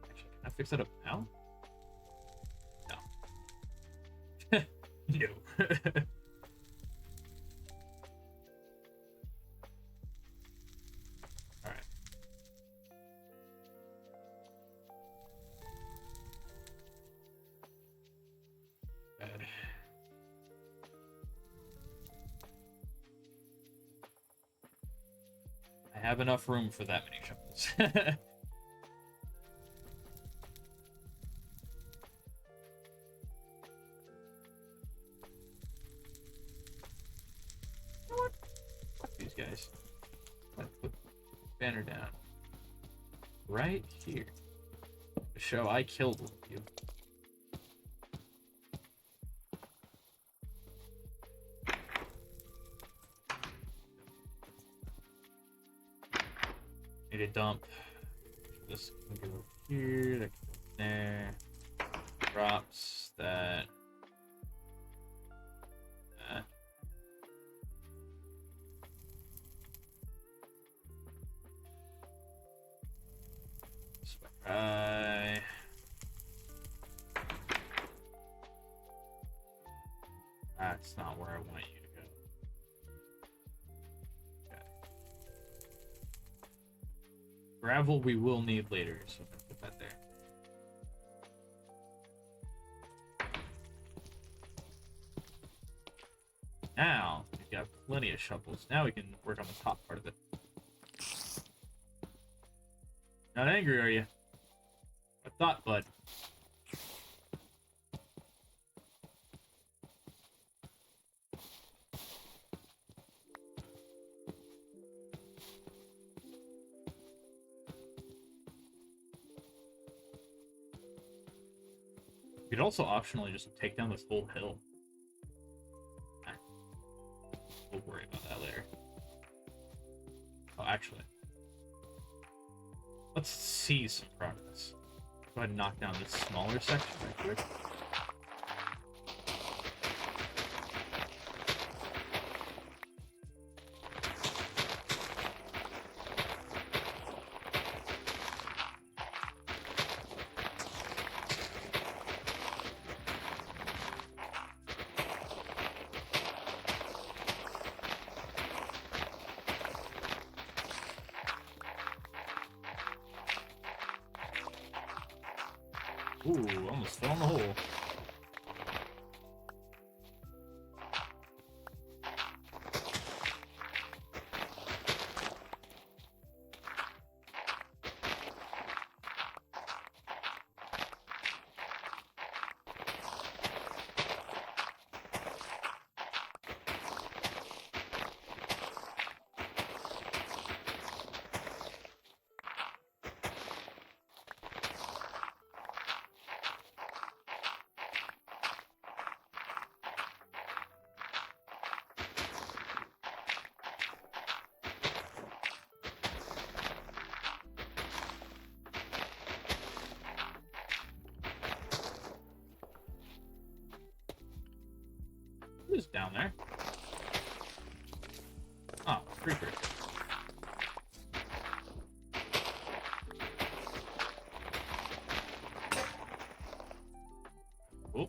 Actually, can I fix that up now? No. No. Alright. I have enough room for that many shovels. Fuck these guys. Let's put the banner down right here to show I killed one of you. Need a dump. This can go here, that can go there. Drops that. That's not where I want you to go. Okay. Gravel we will need later, so I'm gonna put that there. Now, we've got plenty of shovels. Now we can work on the top part of it. Not angry, are you? I thought, bud. You could also optionally just take down this whole hill. We'll worry about that later. Oh, actually. Let's see some progress. Go ahead and knock down this smaller section right quick. Ooh, almost fell in the hole. Who's down there? Oh, creeper. Oh.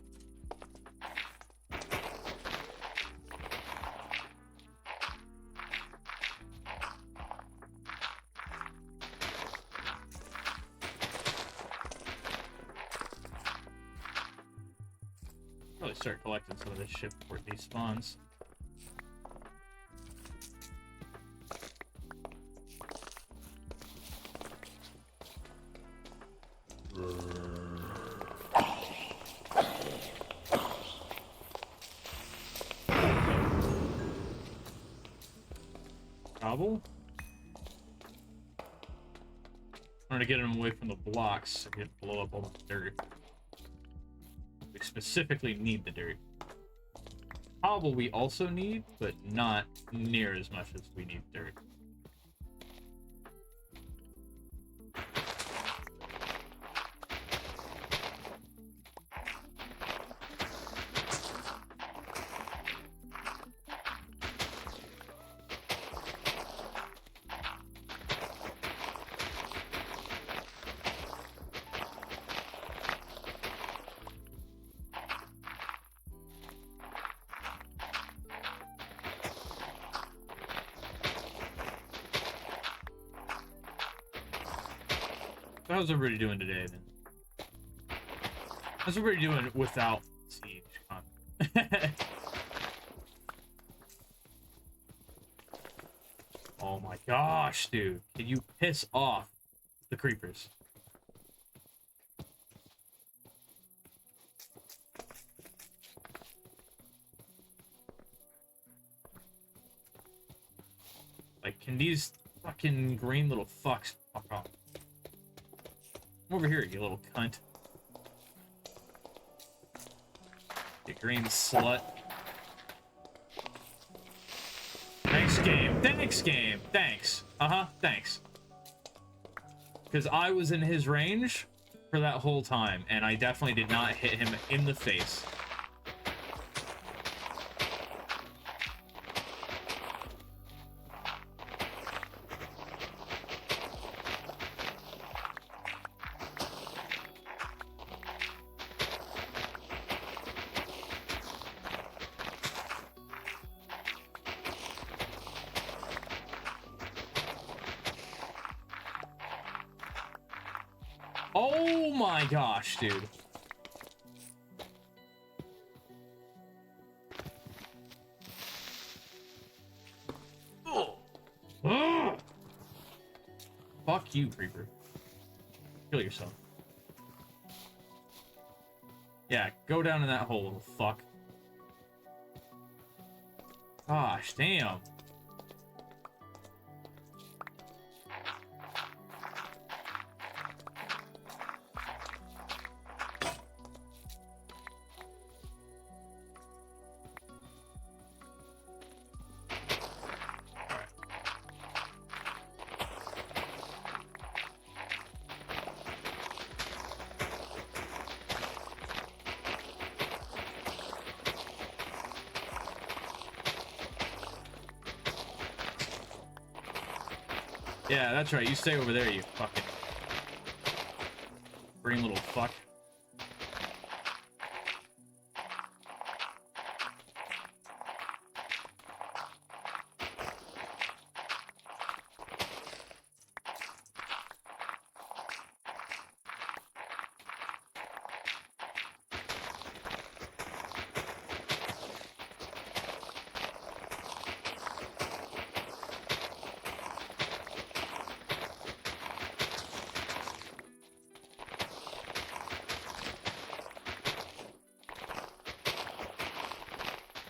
Probably start collecting some of this shit before it despawns. Cobble? Trying to get him away from the blocks so we can blow up all the dirt. We specifically need the dirt. Cobble we also need, but not near as much as we need dirt. How's everybody doing today, then? How's everybody doing without siege? Oh my gosh, dude. Can you piss off the creepers? Like, can these fucking green little fucks fuck off? Come over here, you little cunt. You green slut. Thanks, game. Thanks, game. Thanks. Thanks. Because I was in his range for that whole time, and I definitely did not hit him in the face. Oh my gosh, dude. Oh. Fuck you, creeper. Kill yourself. Yeah, go down in that hole, little fuck. Gosh, damn. Yeah, that's right. You stay over there, you fucking green little fuck.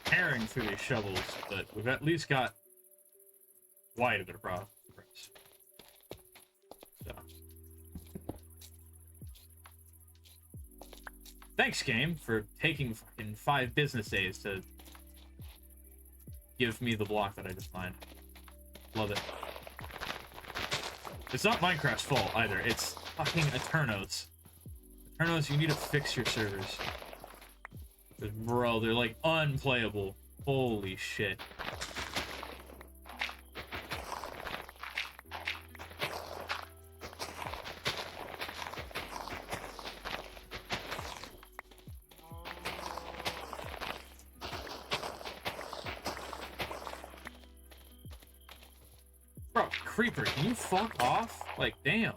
Tearing through these shovels, but we've at least got quite a bit of progress. So. Thanks, game, for taking fucking 5 business days to give me the block that I just mined. Love it. It's not Minecraft's fault either. It's fucking Eternos. Eternos, you need to fix your servers. Bro, they're like unplayable. Holy shit. Bro, creeper, can you fuck off? Like, damn.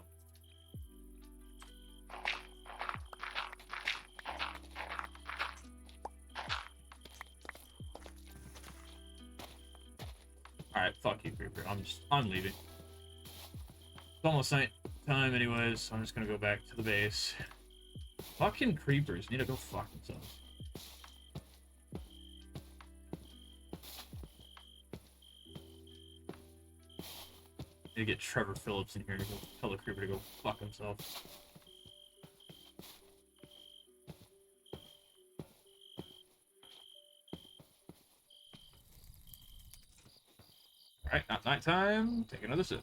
Alright, fuck you, creeper. I'm leaving. It's almost night time anyways, so I'm just gonna go back to the base. Fucking creepers need to go fuck themselves. Need to get Trevor Phillips in here to go tell the creeper to go fuck himself. Alright, not nighttime. Take another sip.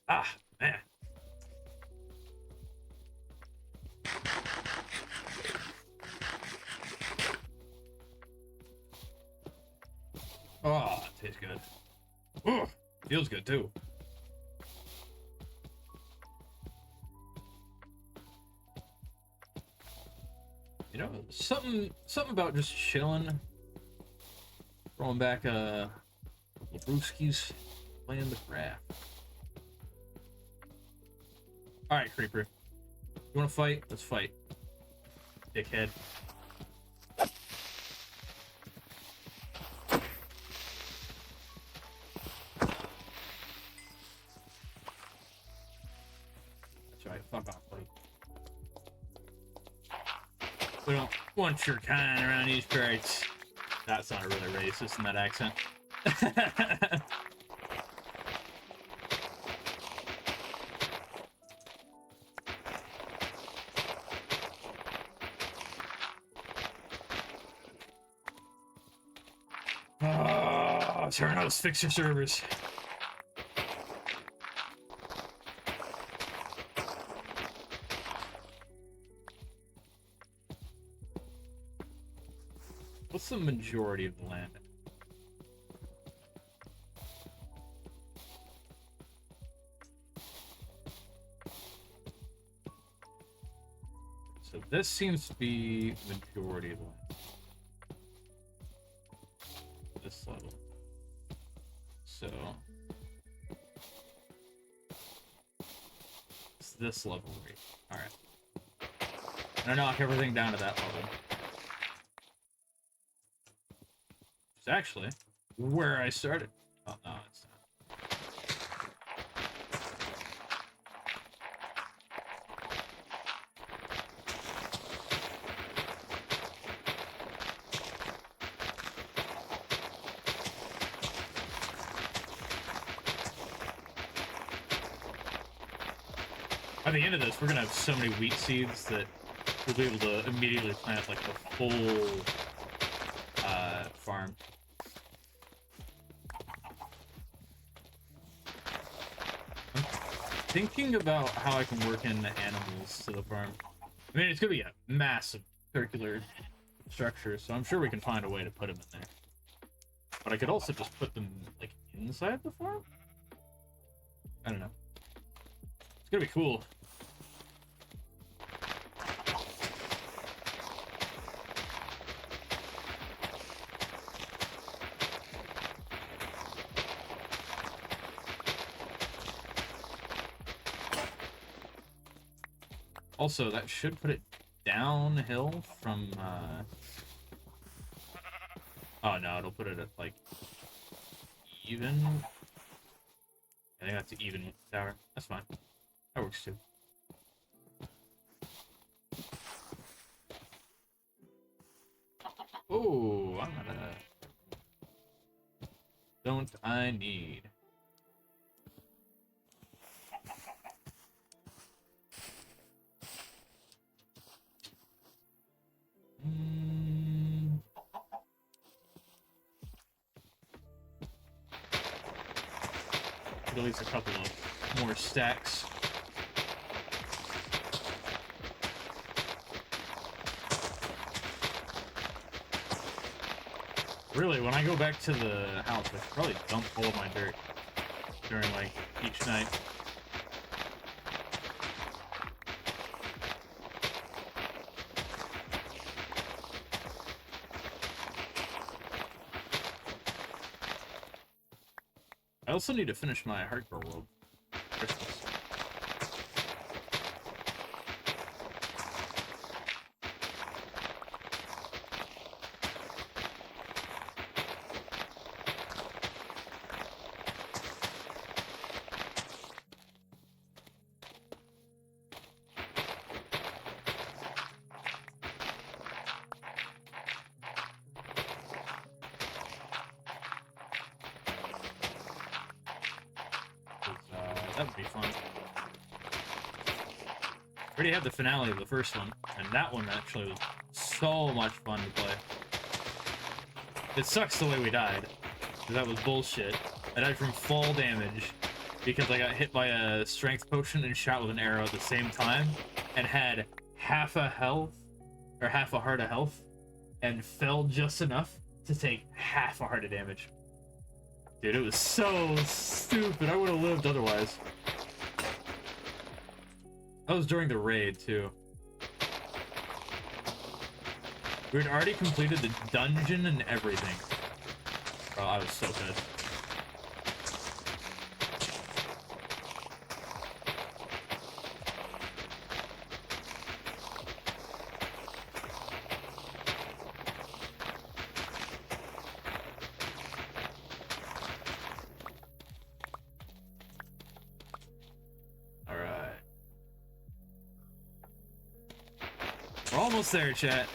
Ah, man. Oh, it tastes good. Oh, feels good too. You know, something about just chilling, throwing back brewskis, playing the craft. All right, creeper. You want to fight? Let's fight, dickhead. That's right. Fuck off, buddy. We don't want your kind around these parts. That sounded really racist in that accent. Oh, Turnos, fix your servers. What's the majority of the land? So this seems to be majority of the land. This level. So it's this level right. Alright. And I knock everything down to that level. It's actually where I started. Oh no, it's not. By the end of this, we're gonna have so many wheat seeds that we'll be able to immediately plant like the full farm. I'm thinking about how I can work in the animals to the farm. I mean, it's gonna be a massive circular structure, so I'm sure we can find a way to put them in there. But I could also just put them like inside the farm. I don't know. It's gonna be cool. Also, that should put it downhill from, oh no, it'll put it at, like, even. I think that's even with the tower. That's fine. That works too. Oh, I'm gonna... Don't I need... At least a couple of more stacks. Really, when I go back to the house, I should probably dump all of my dirt during, like, each night. I also need to finish my hardcore world. Christmas. That would be fun. Already had the finale of the first one, and that one actually was so much fun to play. It sucks the way we died, because that was bullshit. I died from fall damage because I got hit by a strength potion and shot with an arrow at the same time, and had half a health, or half a heart of health, and fell just enough to take half a heart of damage. Dude, it was so stupid. I would have lived otherwise. That was during the raid, too. We had already completed the dungeon and everything. Bro, I was so good. Alright. We're almost there, chat.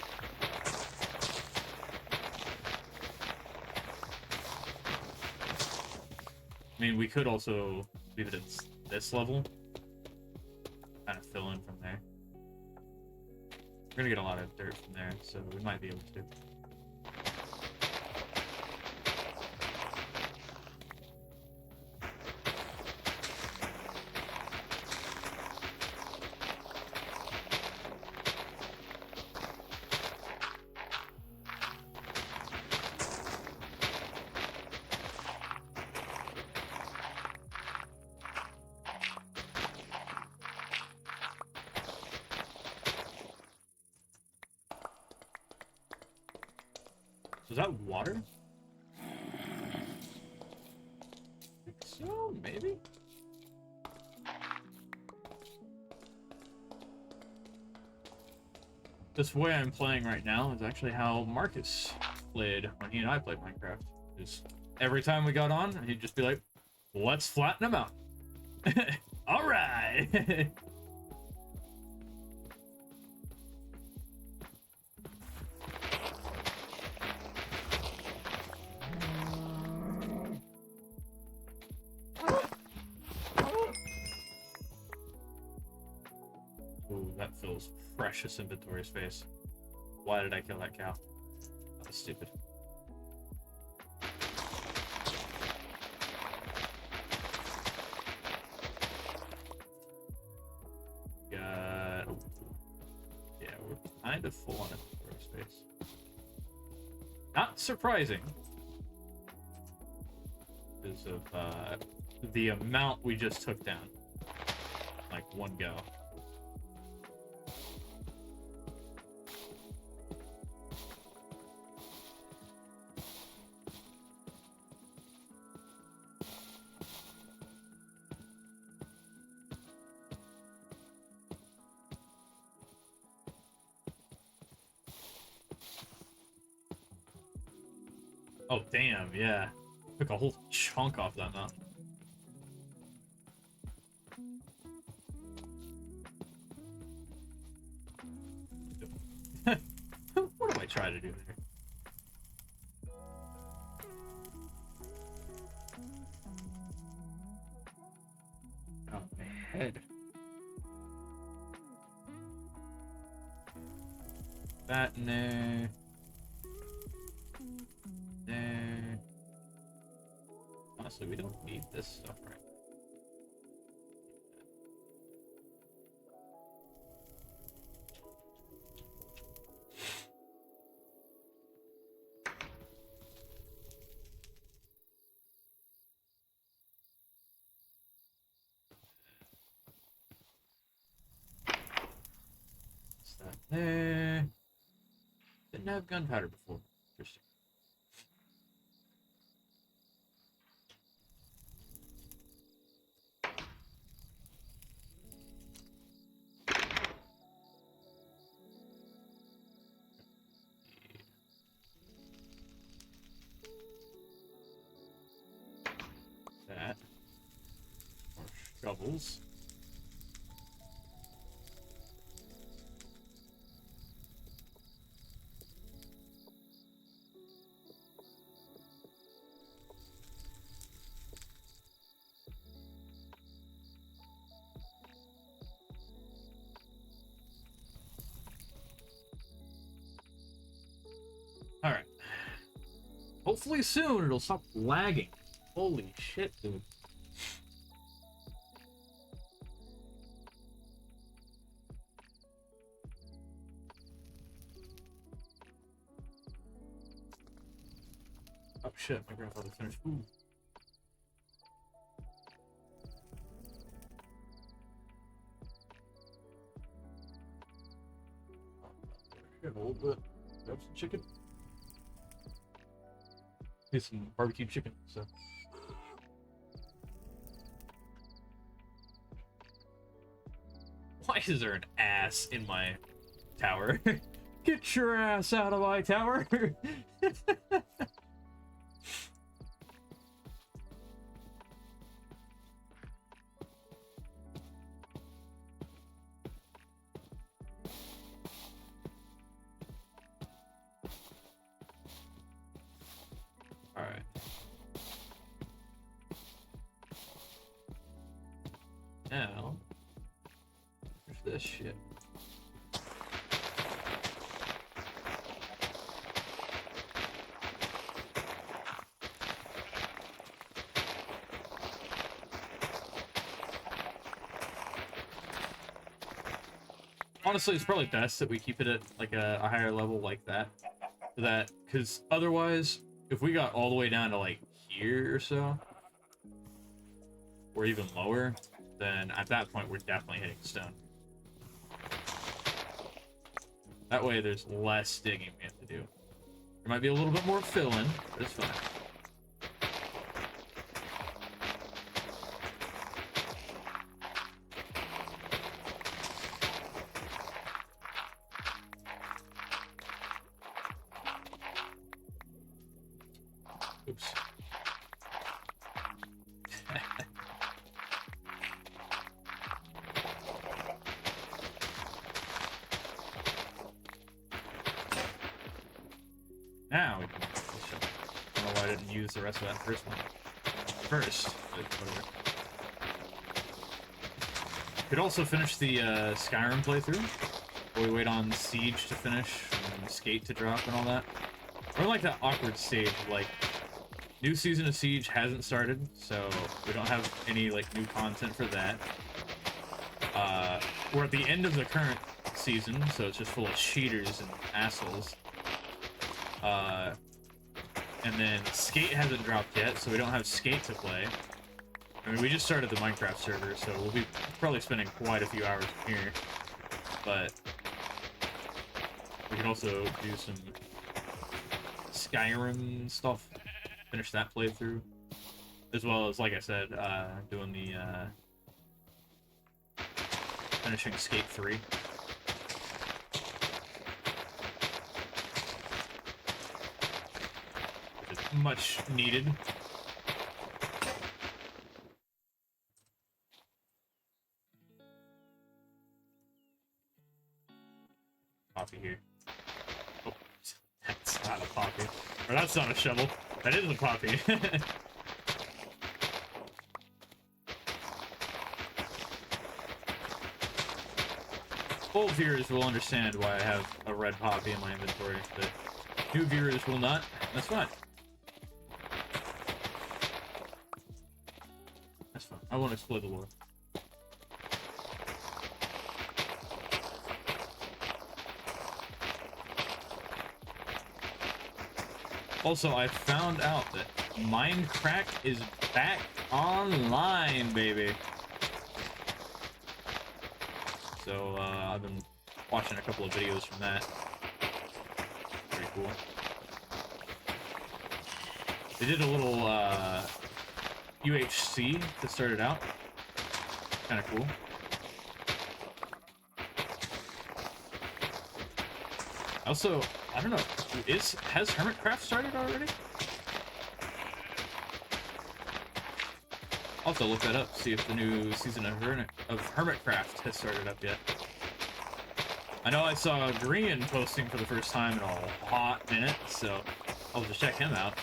I mean, we could also leave it at this level. Kind of fill in from there. We're gonna get a lot of dirt from there, so we might be able to. Is that water? I think so, maybe? This way I'm playing right now is actually how Marcus played when he and I played Minecraft. Just every time we got on, he'd just be like, let's flatten them out. Alright! Ooh, that fills precious inventory space. Why did I kill that cow? That was stupid. Got... Yeah, we're kind of full on inventory space. Not surprising. Because of the amount we just took down. Like, one go. Oh, damn, yeah. Took a whole chunk off that mountain. What am I trying to do there? Oh, my head. That in there. There. Honestly, we don't need this stuff right now. What's that there? Didn't have gunpowder before. Interesting. That. More shovels. Alright. Hopefully soon it'll stop lagging. Holy shit, dude. Oh shit, my grandfather finished food. A little bit. Grab some chicken. Get some barbecue chicken, so. Why is there an ass in my tower? Get your ass out of my tower! Alright. Now, there's this shit. Honestly, it's probably best that we keep it at like a higher level like that. Because otherwise, if we got all the way down to like here or so, or even lower, then at that point we're definitely hitting stone. That way there's less digging we have to do. There might be a little bit more filling, but it's fine. Oops. Now we can finish it. I don't know why I didn't use the rest of that first one. First, but whatever. Could also finish the Skyrim playthrough. While we wait on Siege to finish and Skate to drop and all that. We're in like that awkward stage of like, new season of Siege hasn't started, so we don't have any like new content for that. We're at the end of the current season, so it's just full of cheaters and assholes. And then Skate hasn't dropped yet, so we don't have Skate to play. I mean, we just started the Minecraft server, so we'll be probably spending quite a few hours here. But we can also do some Skyrim stuff, finish that playthrough, as well as, like I said, doing the finishing Skate 3. Which is much needed. Poppy here. Oh, that's not a poppy. Or that's not a shovel. That is a poppy. Old viewers will understand why I have a red poppy in my inventory, but new viewers will not. That's fine. That's fine. I won't explode the lore. Also, I found out that Minecraft is back online, baby. So, I've been watching a couple of videos from that. Pretty cool. They did a little, UHC to start it out. Kinda cool. Also, I don't know, has Hermitcraft started already? I'll have to look that up, see if the new season of Hermitcraft has started up yet. I know I saw Green posting for the first time in a hot minute, so I'll just check him out.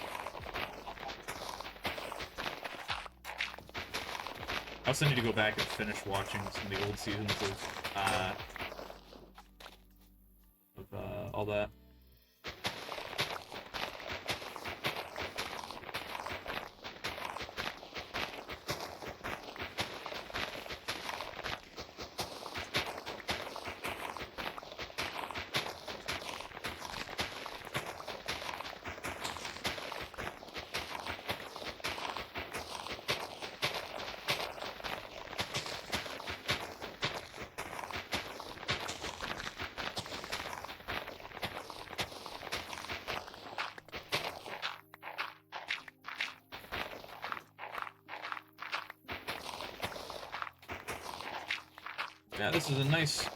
I also need to go back and finish watching some of the old seasons of all that. Yeah, this is a nice,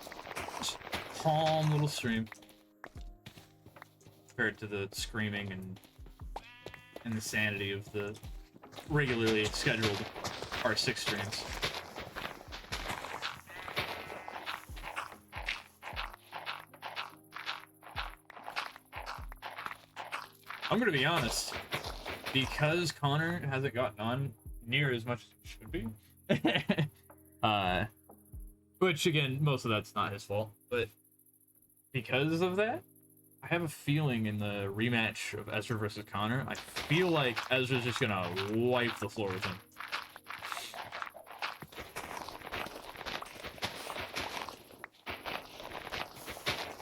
calm little stream compared to the screaming and insanity of the regularly scheduled R6 streams. I'm gonna be honest, because Connor hasn't gotten on near as much as he should be. Which again, most of that's not his fault, but because of that, I have a feeling in the rematch of Ezra versus Connor, I feel like Ezra's just gonna wipe the floor with him.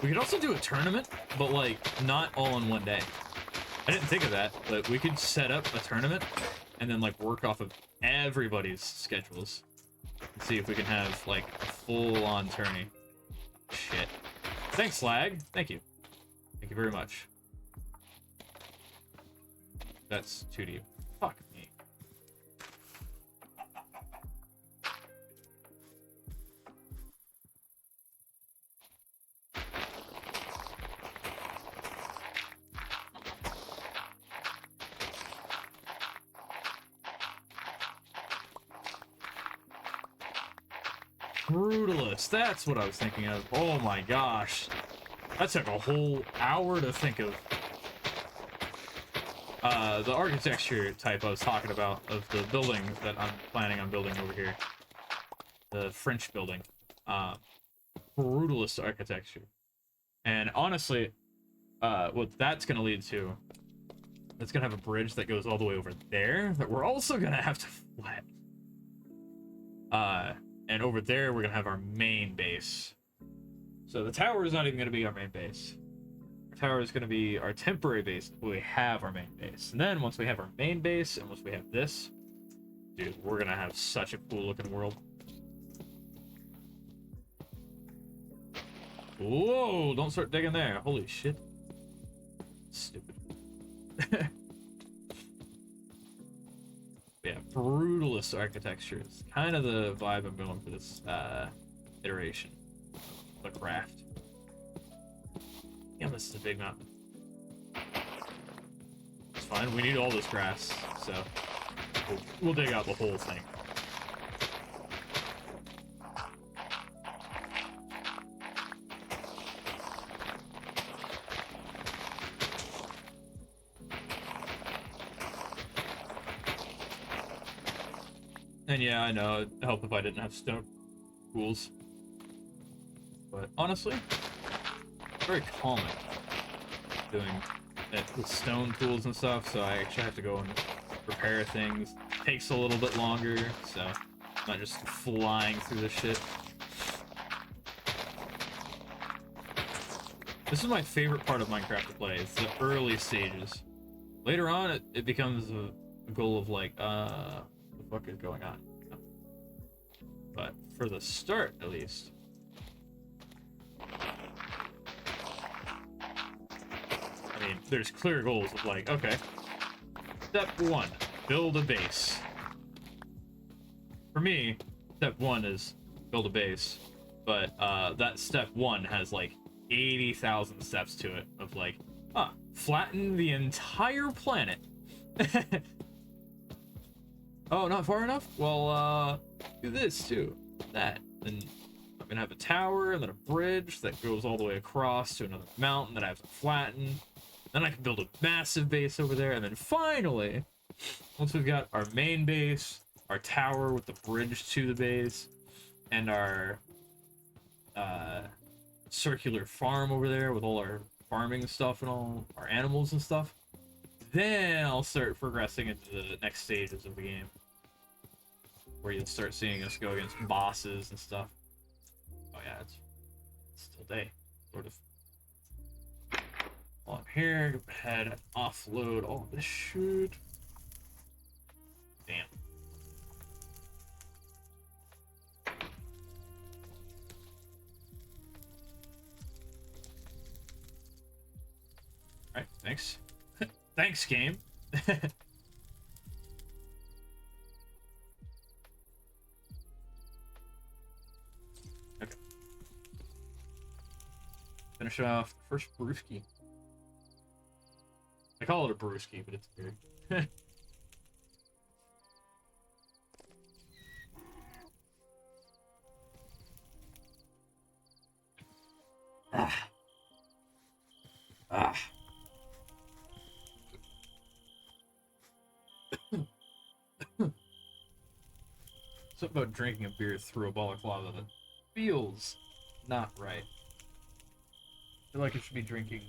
We could also do a tournament, but like not all in one day. I didn't think of that, but we could set up a tournament and then like work off of everybody's schedules and see if we can have like a full-on tourney. Shit. Thanks, Lag. Thank you. Thank you very much. That's too deep. Fuck me. Brutalist, that's what I was thinking of. Oh my gosh. That took a whole hour to think of. The architecture type I was talking about of the building that I'm planning on building over here. The French building. Brutalist architecture. And honestly, what that's gonna lead to, it's gonna have a bridge that goes all the way over there that we're also gonna have to flat. And over there, we're gonna have our main base. So the tower is not even gonna be our main base. Our tower is gonna be our temporary base until we have our main base. And then once we have our main base, and once we have this, dude, we're gonna have such a cool looking world. Whoa, don't start digging there. Holy shit. Stupid. Yeah, brutalist architecture is kind of the vibe I'm going for this iteration. The craft. Damn, this is a big mountain. It's fine, we need all this grass, so we'll dig out the whole thing. And yeah, I know, it'd help if I didn't have stone tools. But honestly, very calming doing it with stone tools and stuff, so I actually have to go and repair things. It takes a little bit longer, so I'm not just flying through this shit. This is my favorite part of Minecraft to play, it's the early stages. Later on, it becomes a goal of like, what the fuck is going on? But for the start, at least. I mean, there's clear goals of like, okay, step 1, build a base. For me, step 1 is build a base, but that step 1 has like 80,000 steps to it of like, flatten the entire planet. Oh, not far enough? Well, do this too. That. Then I'm gonna have a tower, and then a bridge that goes all the way across to another mountain that I have to flatten. Then I can build a massive base over there, and then finally, once we've got our main base, our tower with the bridge to the base, and our circular farm over there with all our farming stuff and all our animals and stuff, then I'll start progressing into the next stages of the game, where you'll start seeing us go against bosses and stuff. Oh yeah, it's still day, sort of. While I'm here, go ahead and offload all this shit. Damn. Alright, thanks. Thanks, game. Okay. finish off the first brewski. I call it a brewski, but it's beer. Ah. Ah. Something about drinking a beer through a balaclava that feels not right. I feel like I should be drinking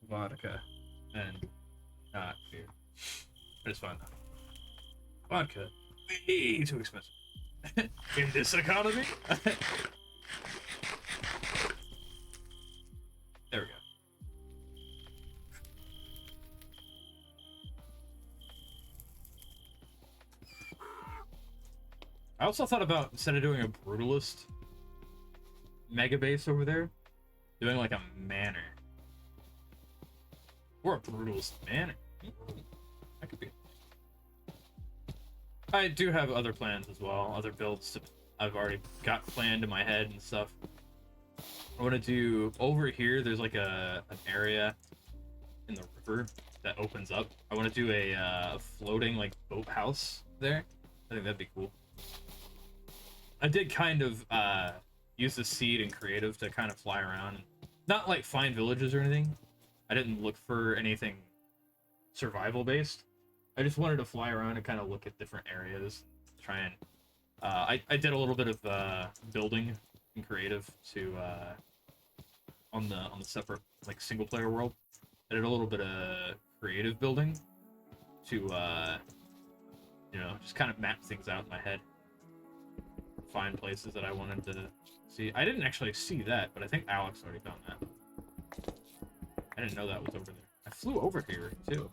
vodka and not beer. I just find that vodka way too expensive in this economy. There we go. I also thought about, instead of doing a brutalist mega base over there, doing like a manor. Or a brutalist manor. That could be. I do have other plans as well, other builds I've already got planned in my head and stuff. I want to do, over here, there's like an area in the river that opens up. I want to do a floating like boathouse there. I think that'd be cool. I did kind of use the seed and creative to kind of fly around. And not like find villages or anything. I didn't look for anything survival based. I just wanted to fly around and kind of look at different areas. Try and I did a little bit of building and creative to on the separate like single player world. I did a little bit of creative building to you know, just kind of map things out in my head. Find places that I wanted to see. I didn't actually see that, but I think Alex already found that. I didn't know that was over there. I flew over here too.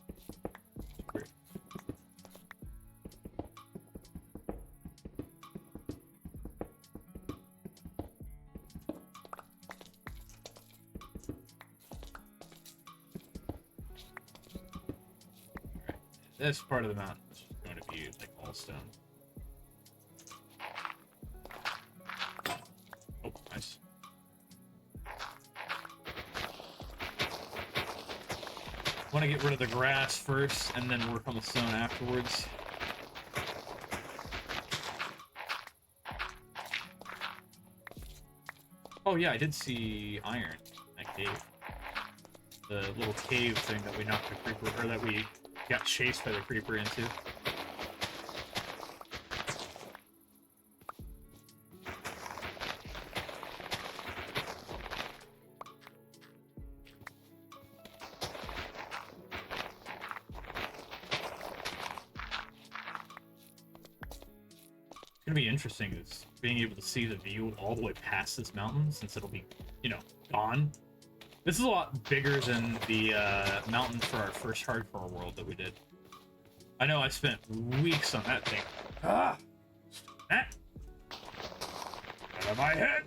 Great. Alright. This part of the mountain is going to be like all stone. Oh, nice. Want to get rid of the grass first, and then work on the stone afterwards. Oh yeah, I did see iron in that cave. The little cave thing that we knocked the creeper, or that we got chased by the creeper into. Gonna be interesting is being able to see the view all the way past this mountain, since it'll be, you know, gone. This is a lot bigger than the mountain for our first hardcore world that we did. I know I spent weeks on that thing. Ah! That! Out of my head!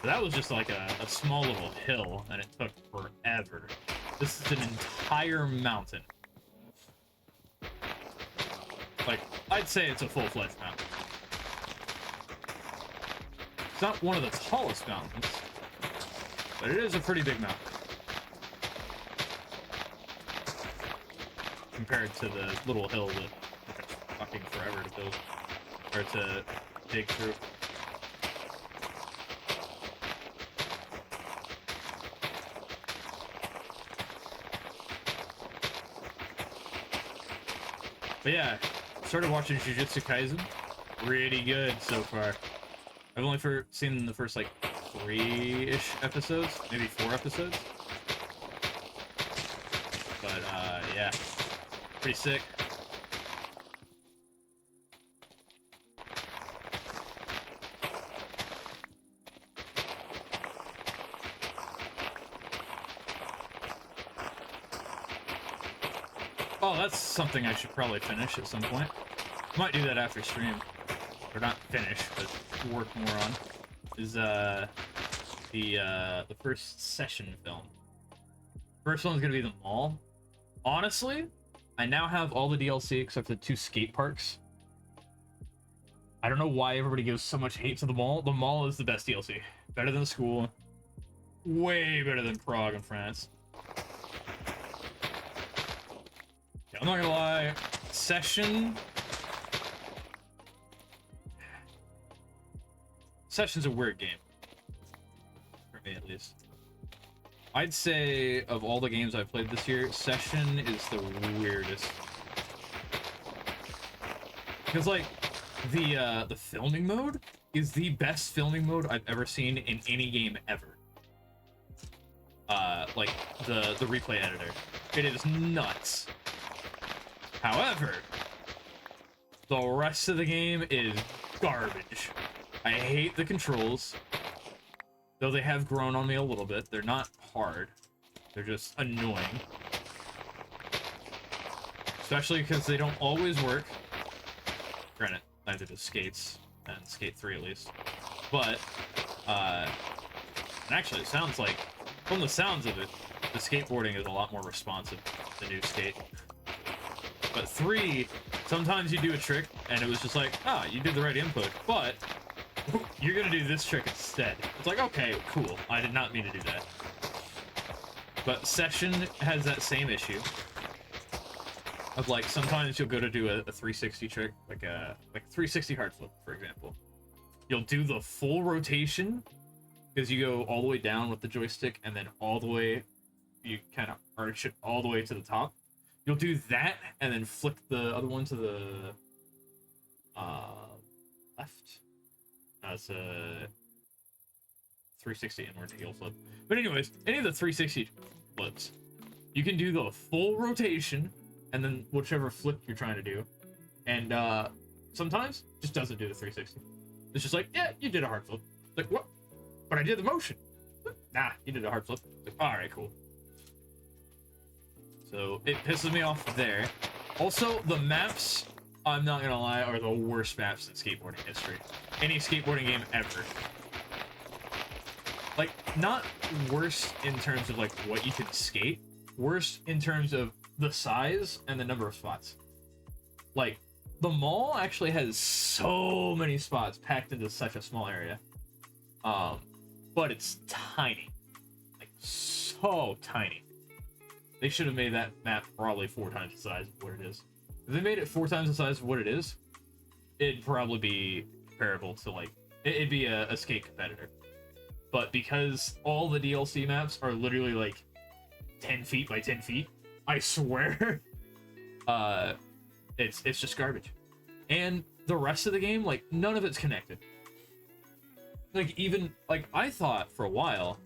That was just like a small little hill, and it took forever. This is an entire mountain. Like, I'd say it's a full-fledged mountain. It's not one of the tallest mountains, but it is a pretty big mountain. Compared to the little hill that took fucking forever to build, or to dig through. But yeah, started watching Jujutsu Kaisen. Really good so far. I've only seen the first like 3-ish episodes, maybe 4 episodes. But yeah, pretty sick. Oh, that's something I should probably finish at some point. Might do that after stream. Or not finish, but work more on. Is the first session film. First one's gonna be the mall. Honestly, I now have all the DLC except for the 2 skate parks. I don't know why everybody gives so much hate to the mall. The mall is the best DLC. Better than the school. Way better than Prague and France. Yeah, I'm not gonna lie. Session's a weird game. For me, at least. I'd say, of all the games I've played this year, Session is the weirdest. Because, like, the filming mode is the best filming mode I've ever seen in any game ever. Like, the replay editor. It is nuts. However, the rest of the game is garbage. I hate the controls. Though they have grown on me a little bit. They're not hard. They're just annoying. Especially because they don't always work. Granted, neither does Skates, and Skate 3 at least. But, and actually it sounds like, from the sounds of it, the skateboarding is a lot more responsive than new Skate. But 3, sometimes you do a trick, and it was just like, ah, you did the right input, but you're gonna do this trick instead. It's like, okay, cool. I did not mean to do that. But Session has that same issue. Of like, sometimes you'll go to do a 360 trick, like 360 hard flip, for example. You'll do the full rotation, because you go all the way down with the joystick, and then all the way, you kind of arch it all the way to the top. You'll do that, and then flick the other one to the left. That's a 360 inward heel flip. But anyways, any of the 360 flips, you can do the full rotation, and then whichever flip you're trying to do. And sometimes it just doesn't do the 360. It's just like, yeah, you did a hard flip. Like, what? But I did the motion. Nah, you did a hard flip. Like, alright, cool. So it pisses me off there. Also, the maps, I'm not gonna lie, are the worst maps in skateboarding history. Any skateboarding game ever. Like, not worst in terms of, like, what you can skate. Worst in terms of the size and the number of spots. Like, the mall actually has so many spots packed into such a small area. But it's tiny. Like, so tiny. They should have made that map probably 4 times the size of what it is. If they made it 4 times the size of what it is, it'd probably be comparable to, like, it'd be a skate competitor. But because all the DLC maps are literally, like, 10 feet by 10 feet, I swear, it's just garbage. And the rest of the game, like, none of it's connected. Like, even, like, I thought for a while,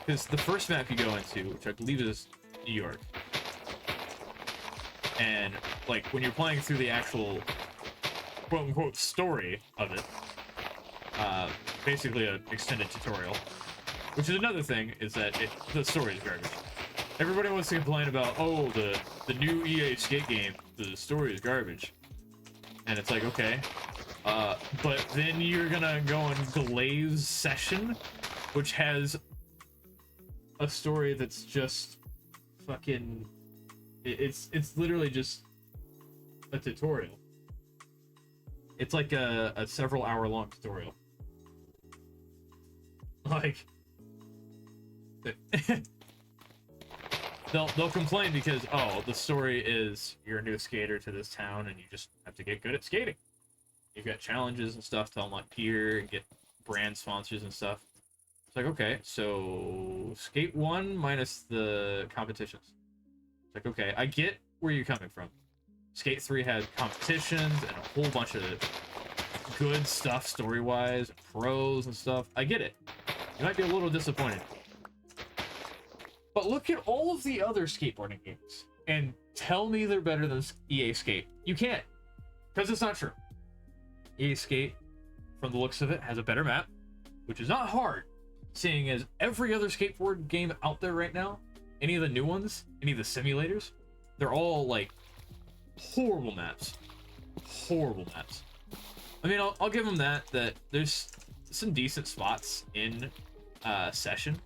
because the first map you go into, which I believe is New York, and, like, when you're playing through the actual quote-unquote story of it, basically an extended tutorial, which is another thing, is that the story is garbage. Everybody wants to complain about, oh, the new EA skate game, the story is garbage. And it's like, okay. But then you're gonna go and glaze Session, which has a story that's just fucking... It's literally just a tutorial. It's like a several hour long tutorial. Like... They'll complain because, oh, the story is you're a new skater to this town and you just have to get good at skating. You've got challenges and stuff to unlock gear and get brand sponsors and stuff. It's like, okay, so Skate 1 minus the competitions. It's like, okay, I get where you're coming from. Skate 3 had competitions and a whole bunch of good stuff story-wise, pros and stuff. I get it. You might be a little disappointed. But look at all of the other skateboarding games and tell me they're better than EA Skate. You can't, because it's not true. EA Skate, from the looks of it, has a better map, which is not hard, seeing as every other skateboard game out there right now, any of the new ones, any of the simulators, they're all, like, horrible maps. Horrible maps. I mean, I'll give them that there's some decent spots in Session.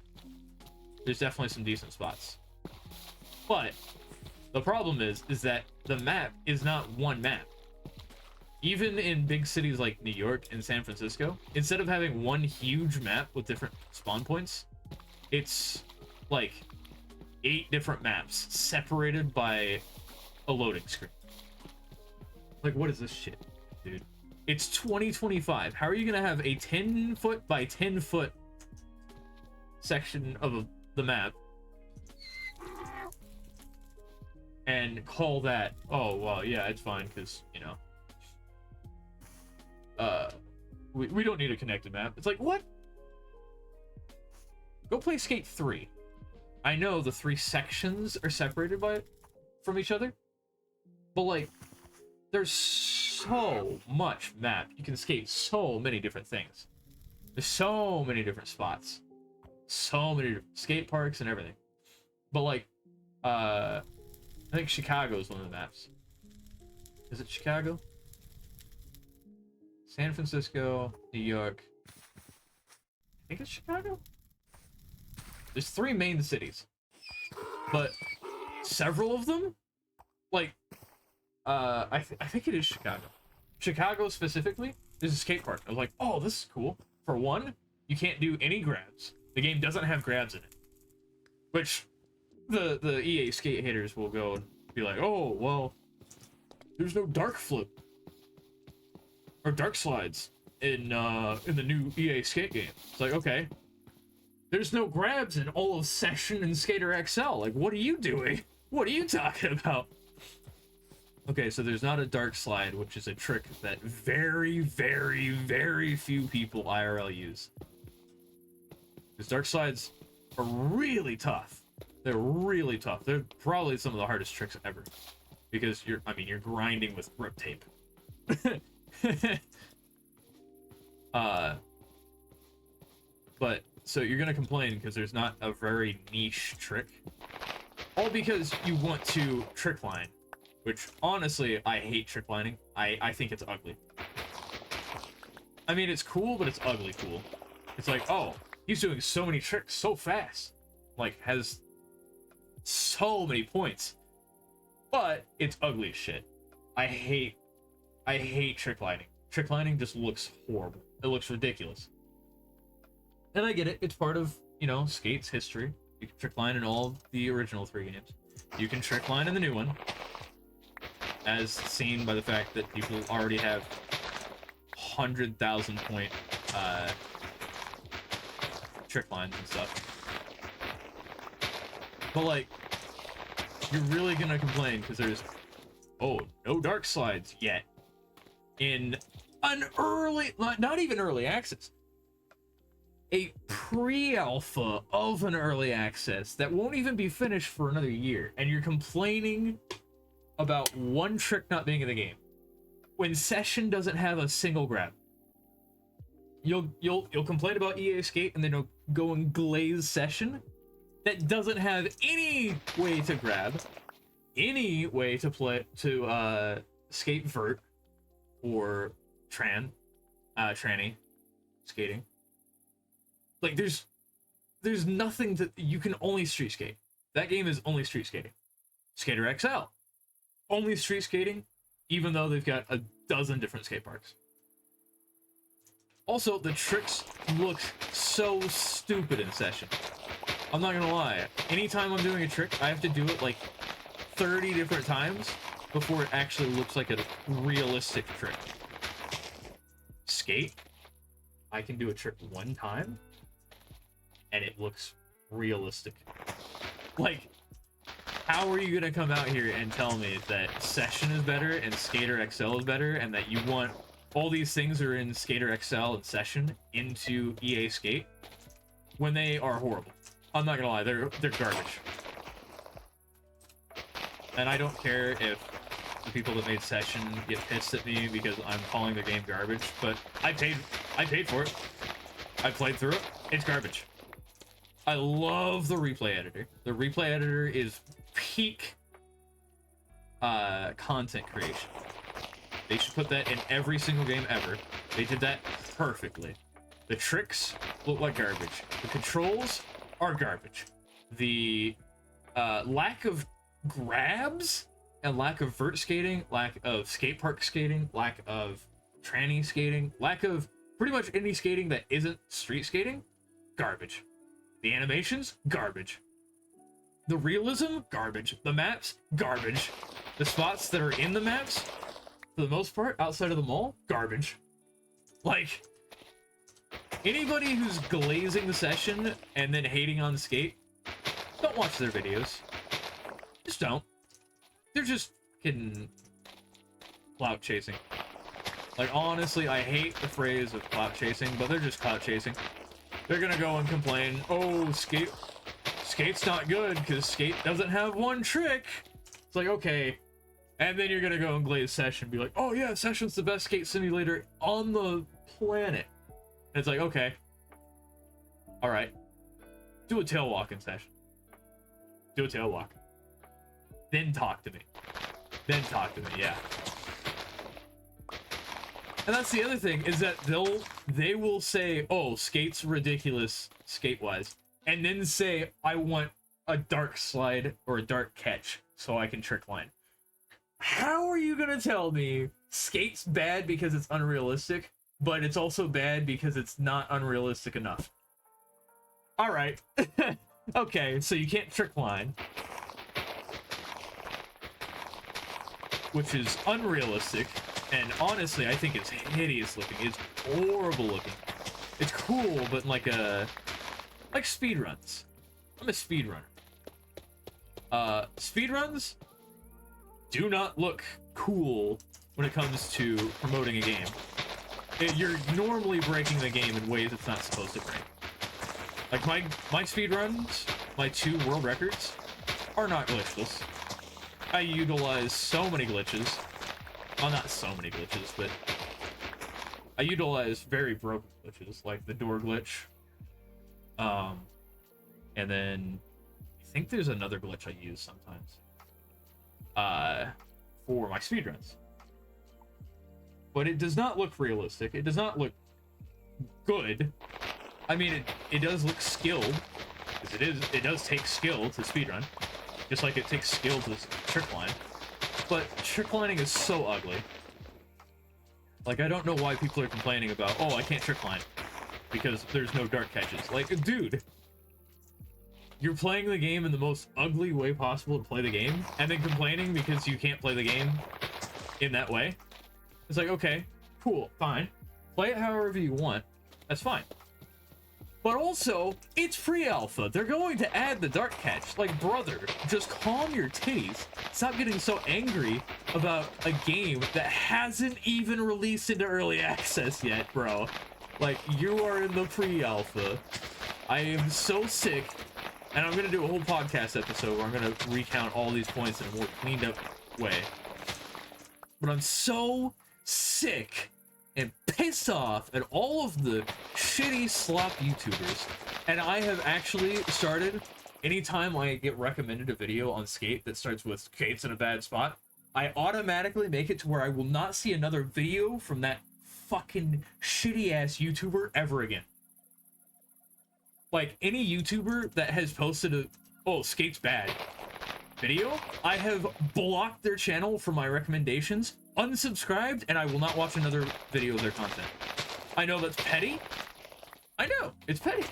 There's definitely some decent spots. But the problem is that the map is not one map. even in big cities like New York and San Francisco, instead of having one huge map with different spawn points, it's like 8 different maps separated by a loading screen. Like, what is this shit, dude? It's 2025. How are you gonna have a 10-foot by 10-foot section of the map and call that, oh, well, yeah, it's fine, because, you know, we don't need a connected map. It's like, what? Go play Skate 3. I know the 3 sections are separated from each other, but, like, there's so much map. You can skate so many different things. There's so many different spots. So many different skate parks and everything. But, like, I think Chicago is one of the maps. Is it Chicago? San Francisco, New York. I think it's Chicago? There's 3 main cities. But several of them, like, I think it is Chicago. Chicago specifically, there's a skate park. I was like, oh, this is cool. For one, you can't do any grabs. The game doesn't have grabs in it. Which the EA skate haters will go and be like, oh, well, there's no dark flip or dark slides in the new EA skate game. It's like, okay, there's no grabs in all of Session and Skater XL. Like, what are you doing? What are you talking about? Okay, so there's not a dark slide, which is a trick that very, very, very few people IRL use. Because dark slides are really tough. They're really tough. They're probably some of the hardest tricks ever. Because you're grinding with grip tape. But, so you're gonna complain because there's not a very niche trick. All because you want to trick line. Which, honestly, I hate trick lining. I think it's ugly. I mean, it's cool, but it's ugly cool. It's like, oh, he's doing so many tricks so fast. Like, has so many points. But it's ugly as shit. I hate trick lining. Trick lining just looks horrible. It looks ridiculous. And I get it. It's part of, you know, Skate's history. You can trick line in all of the original 3 games. You can trick line in the new one. As seen by the fact that people already have 100,000 point trick lines and stuff. But, like, you're really gonna complain because there's, oh, no dark slides yet in an early, not even early access, a pre-alpha of an early access that won't even be finished for another year, and you're complaining about one trick not being in the game when Session doesn't have a single grab. You'll complain about EA Skate and then you'll go and glaze Session that doesn't have any way to grab, any way to play to skate vert or tranny skating. Like, there's nothing that you can only street skate. That game is only street skating. Skater XL, only street skating, even though they've got a dozen different skate parks. Also, the tricks look so stupid in Session. I'm not gonna lie. Anytime I'm doing a trick, I have to do it like 30 different times before it actually looks like a realistic trick. Skate, I can do a trick one time, and it looks realistic. Like, how are you gonna come out here and tell me that Session is better and Skater XL is better, and that you want all these things that are in Skater XL and Session into EA Skate when they are horrible? I'm not gonna lie, they're garbage. And I don't care if the people that made Session get pissed at me because I'm calling their game garbage, but I paid for it. I played through it. It's garbage. I love the replay editor. The replay editor is peak content creation. They should put that in every single game ever. They did that perfectly. The tricks look like garbage. The controls are garbage. The lack of grabs and lack of vert skating, lack of skate park skating, lack of tranny skating, lack of pretty much any skating that isn't street skating, garbage. The animations, garbage. The realism, garbage. The maps, garbage. The spots that are in the maps, for the most part, outside of the mall, garbage. Like, anybody who's glazing the session and then hating on skate, don't watch their videos. Just don't. They're just kidding clout chasing. Like, honestly, I hate the phrase of clout chasing, but they're just clout chasing. They're gonna go and complain, oh, skate's not good because skate doesn't have one trick. It's like, okay. And then you're gonna go and glaze Session and be like, oh yeah, Session's the best skate simulator on the planet. And it's like, okay. Alright. Do a tail walk in Session. Do a tail walk. Then talk to me. Then talk to me, yeah. And that's the other thing, is that they will say, oh, skate's ridiculous skate-wise, and then say, I want a dark slide or a dark catch so I can trick line. How are you gonna tell me skate's bad because it's unrealistic, but it's also bad because it's not unrealistic enough? Alright. Okay, so you can't trick line, which is unrealistic, and honestly, I think it's hideous looking. It's horrible looking. It's cool, but like speedruns. I'm a speedrunner. Speedruns do not look cool when it comes to promoting a game. You're normally breaking the game in ways it's not supposed to break. Like my speedruns, my 2 world records, are not glitchless. I utilize so many glitches. Well, not so many glitches, but I utilize very broken glitches, like the door glitch. And then I think there's another glitch I use sometimes. For my speedruns. But it does not look realistic. It does not look good. I mean, it does look skilled, because it does take skill to speedrun, just like it takes skill to trick line. But trick lining is so ugly. Like, I don't know why people are complaining about, oh, I can't trick line because there's no dark catches. Like, dude, you're playing the game in the most ugly way possible to play the game, and then complaining because you can't play the game in that way. It's like, okay, cool, fine. Play it however you want. That's fine. But also, it's pre-alpha. They're going to add the dark catch. Like, brother, just calm your titties. Stop getting so angry about a game that hasn't even released into early access yet, bro. Like, you are in the pre-alpha. I am so sick. And I'm going to do a whole podcast episode where I'm going to recount all these points in a more cleaned up way. But I'm so sick and pissed off at all of the shitty slop YouTubers. And I have actually started, anytime I get recommended a video on skate that starts with skates in a bad spot, I automatically make it to where I will not see another video from that fucking shitty ass YouTuber ever again. Like, any YouTuber that has posted a, oh, skate's bad video, I have blocked their channel from my recommendations, unsubscribed, and I will not watch another video of their content. I know that's petty. I know, it's petty.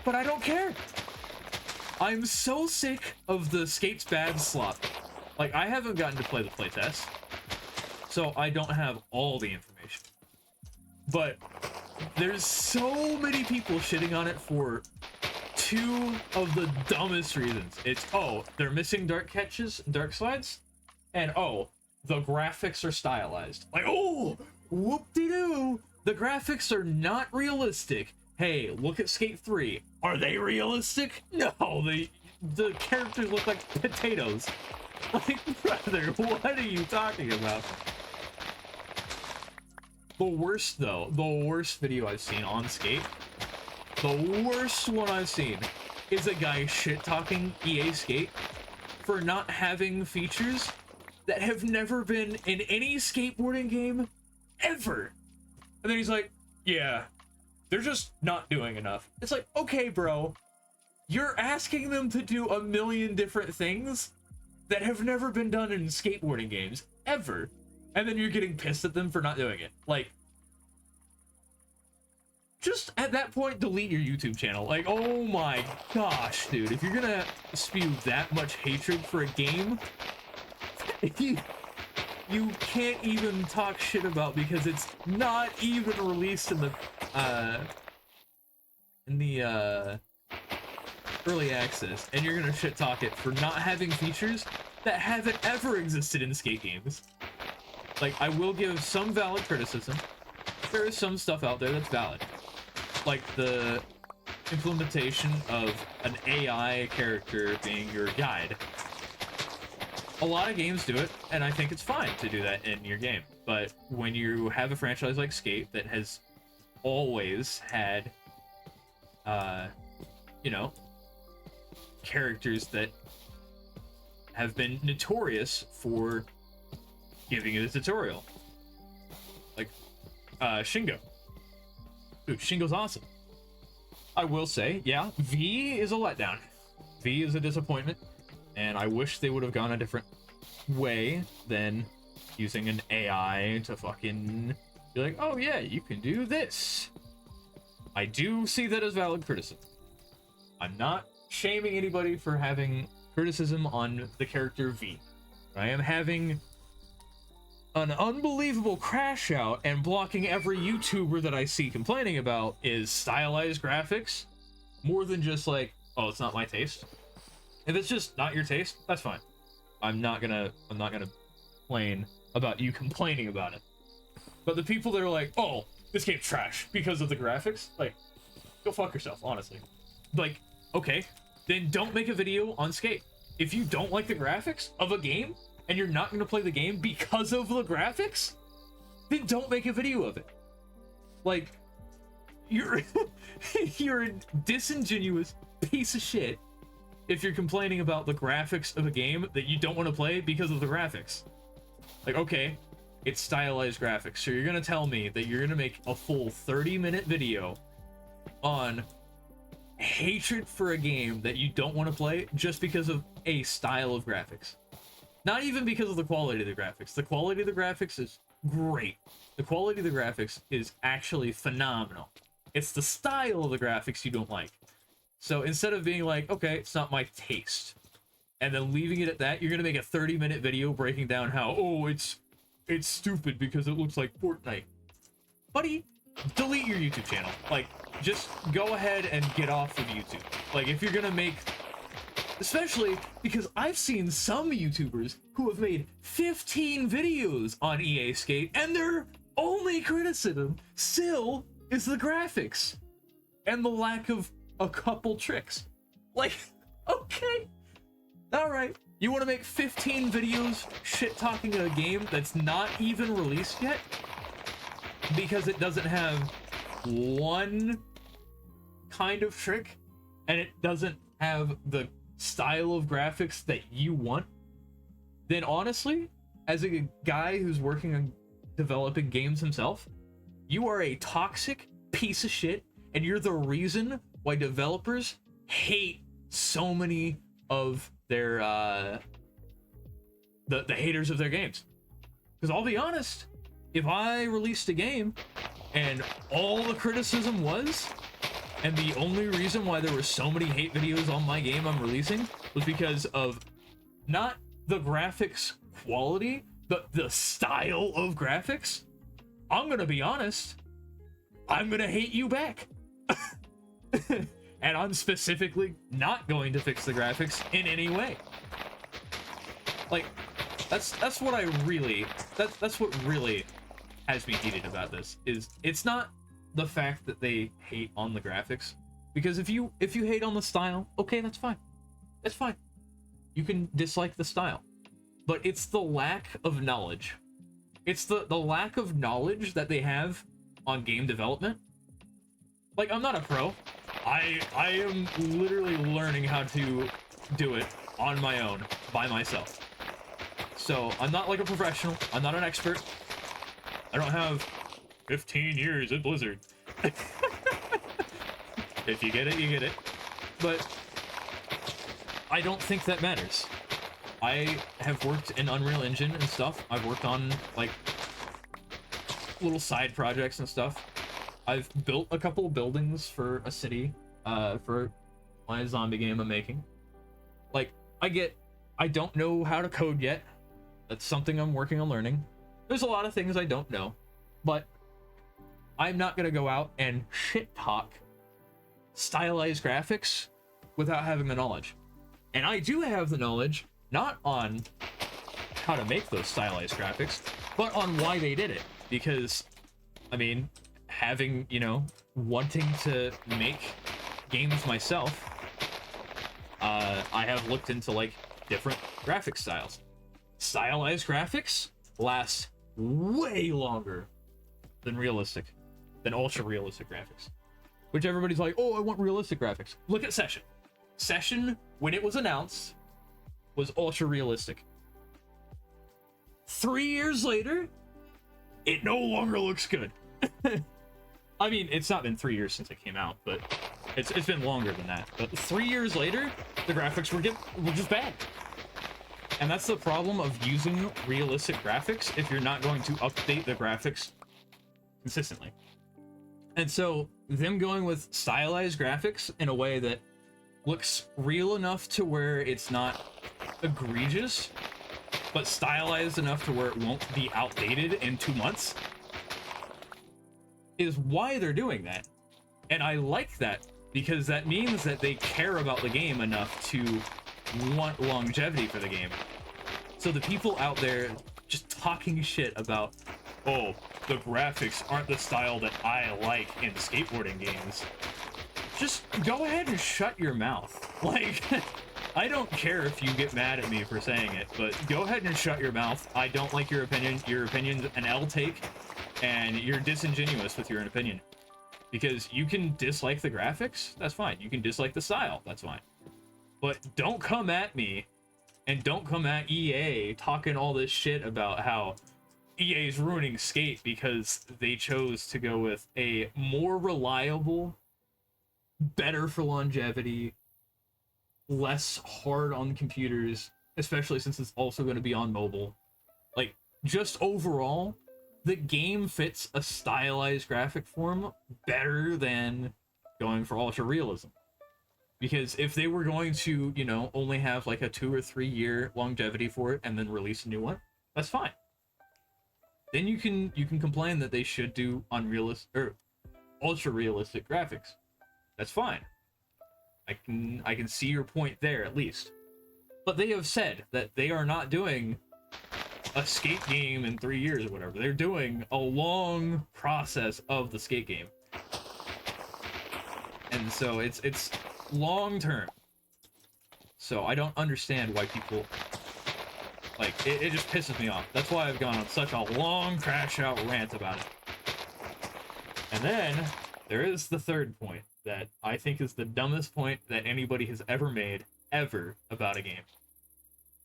But I don't care. I'm so sick of the skate's bad slop. Like, I haven't gotten to play the playtest, so I don't have all the information. But there's so many people shitting on it for 2 of the dumbest reasons. It's, oh, they're missing dark catches, dark slides, and oh, the graphics are stylized. Like, oh, whoop-de-doo, the graphics are not realistic. Hey, look at Skate 3. Are they realistic? No, the characters look like potatoes. Like, brother, what are you talking about? The worst, though, the worst video I've seen on Skate, the worst one I've seen, is a guy shit-talking EA Skate for not having features that have never been in any skateboarding game ever. And then he's like, yeah, they're just not doing enough. It's like, okay, bro, you're asking them to do a million different things that have never been done in skateboarding games ever, and then you're getting pissed at them for not doing it. Like, just at that point, delete your YouTube channel. Like, oh my gosh, dude, if you're gonna spew that much hatred for a game, you can't even talk shit about, because it's not even released in the early access, and you're gonna shit talk it for not having features that haven't ever existed in skate games. Like, I will give some valid criticism. There is some stuff out there that's valid, like the implementation of an AI character being your guide. A lot of games do it, and I think it's fine to do that in your game. But when you have a franchise like Skate that has always had, you know, characters that have been notorious for giving it a tutorial, like Shingo. Dude, Shingo's awesome. I will say, yeah, V is a letdown. V is a disappointment, and I wish they would have gone a different way than using an AI to fucking be like, oh yeah, you can do this. I do see that as valid criticism. I'm not shaming anybody for having criticism on the character V. I am having an unbelievable crash out and blocking every YouTuber that I see complaining about is stylized graphics, more than just like, oh, it's not my taste. If it's just not your taste, that's fine. I'm not gonna complain about you complaining about it. But the people that are like, oh, this game's trash because of the graphics, like, go fuck yourself, honestly. Like, okay, then don't make a video on Skate. If you don't like the graphics of a game, and you're not going to play the game because of the graphics, then don't make a video of it. Like, you're you're a disingenuous piece of shit if you're complaining about the graphics of a game that you don't want to play because of the graphics. Like, okay, it's stylized graphics, so you're going to tell me that you're going to make a full 30-minute video on hatred for a game that you don't want to play just because of a style of graphics. Not even because of the quality of the graphics. The quality of the graphics is great. The quality of the graphics is actually phenomenal. It's the style of the graphics you don't like. So instead of being like, okay, it's not my taste, and then leaving it at that, you're gonna make a 30-minute video breaking down how, oh, it's stupid because it looks like Fortnite. Buddy, delete your YouTube channel. Like, just go ahead and get off of YouTube. Like, if you're gonna make... Especially because I've seen some YouTubers who have made 15 videos on EA Skate, and their only criticism still is the graphics and the lack of a couple tricks. Like, okay, all right. You want to make 15 videos shit-talking a game that's not even released yet because it doesn't have one kind of trick, and it doesn't have the style of graphics that you want, then honestly, as a guy who's working on developing games himself, you are a toxic piece of shit, and you're the reason why developers hate so many of their the haters of their games. Because I'll be honest, if I released a game and all the criticism was, and the only reason why there were so many hate videos on my game I'm releasing was because of not the graphics quality, but the style of graphics, I'm gonna be honest, I'm gonna hate you back. And I'm specifically not going to fix the graphics in any way. Like, that's what I really, that's what really has me heated about this, is it's not the fact that they hate on the graphics, because if you hate on the style, okay, that's fine. That's fine. You can dislike the style. But it's the lack of knowledge. It's the lack of knowledge that they have on game development. Like, I'm not a pro. I am literally learning how to do it on my own, by myself. So, I'm not like a professional. I'm not an expert. I don't have 15 years at Blizzard. If you get it, you get it. But I don't think that matters. I have worked in Unreal Engine and stuff. I've worked on like little side projects and stuff. I've built a couple buildings for a city, for my zombie game I'm making. Like, I don't know how to code yet. That's something I'm working on learning. There's a lot of things I don't know, but I'm not gonna go out and shit talk stylized graphics without having the knowledge. And I do have the knowledge, not on how to make those stylized graphics, but on why they did it. Because, I mean, having, you know, wanting to make games myself, I have looked into, like, different graphic styles. Stylized graphics last way longer than ultra realistic graphics. Which everybody's like, oh, I want realistic graphics. Look at Session. Session, when it was announced, was ultra realistic. 3 years later, it no longer looks good. I mean, it's not been 3 years since it came out, but it's been longer than that. But 3 years later, the graphics were just bad. And that's the problem of using realistic graphics if you're not going to update the graphics consistently. And so, them going with stylized graphics in a way that looks real enough to where it's not egregious, but stylized enough to where it won't be outdated in 2 months, is why they're doing that. And I like that, because that means that they care about the game enough to want longevity for the game. So the people out there just talking shit about, oh, the graphics aren't the style that I like in skateboarding games, just go ahead and shut your mouth. Like, I don't care if you get mad at me for saying it, but go ahead and shut your mouth. I don't like your opinion. Your opinion's an L take, and you're disingenuous with your opinion. Because you can dislike the graphics, that's fine. You can dislike the style, that's fine. But don't come at me, and don't come at EA talking all this shit about how EA's ruining skate because they chose to go with a more reliable, better for longevity, less hard on computers, especially since it's also going to be on mobile. Like, just overall, the game fits a stylized graphic form better than going for ultra realism. Because if they were going to, you know, only have like a 2 or 3 year longevity for it and then release a new one, that's fine. Then you can complain that they should do unrealistic or ultra realistic graphics. That's fine. I can see your point there at least. But they have said that they are not doing a skate game in 3 years or whatever. They're doing a long process of the skate game. And so it's long term. So I don't understand why people, like, it just pisses me off. That's why I've gone on such a long crash out rant about it. And then there is the third point that I think is the dumbest point that anybody has ever made, ever, about a game.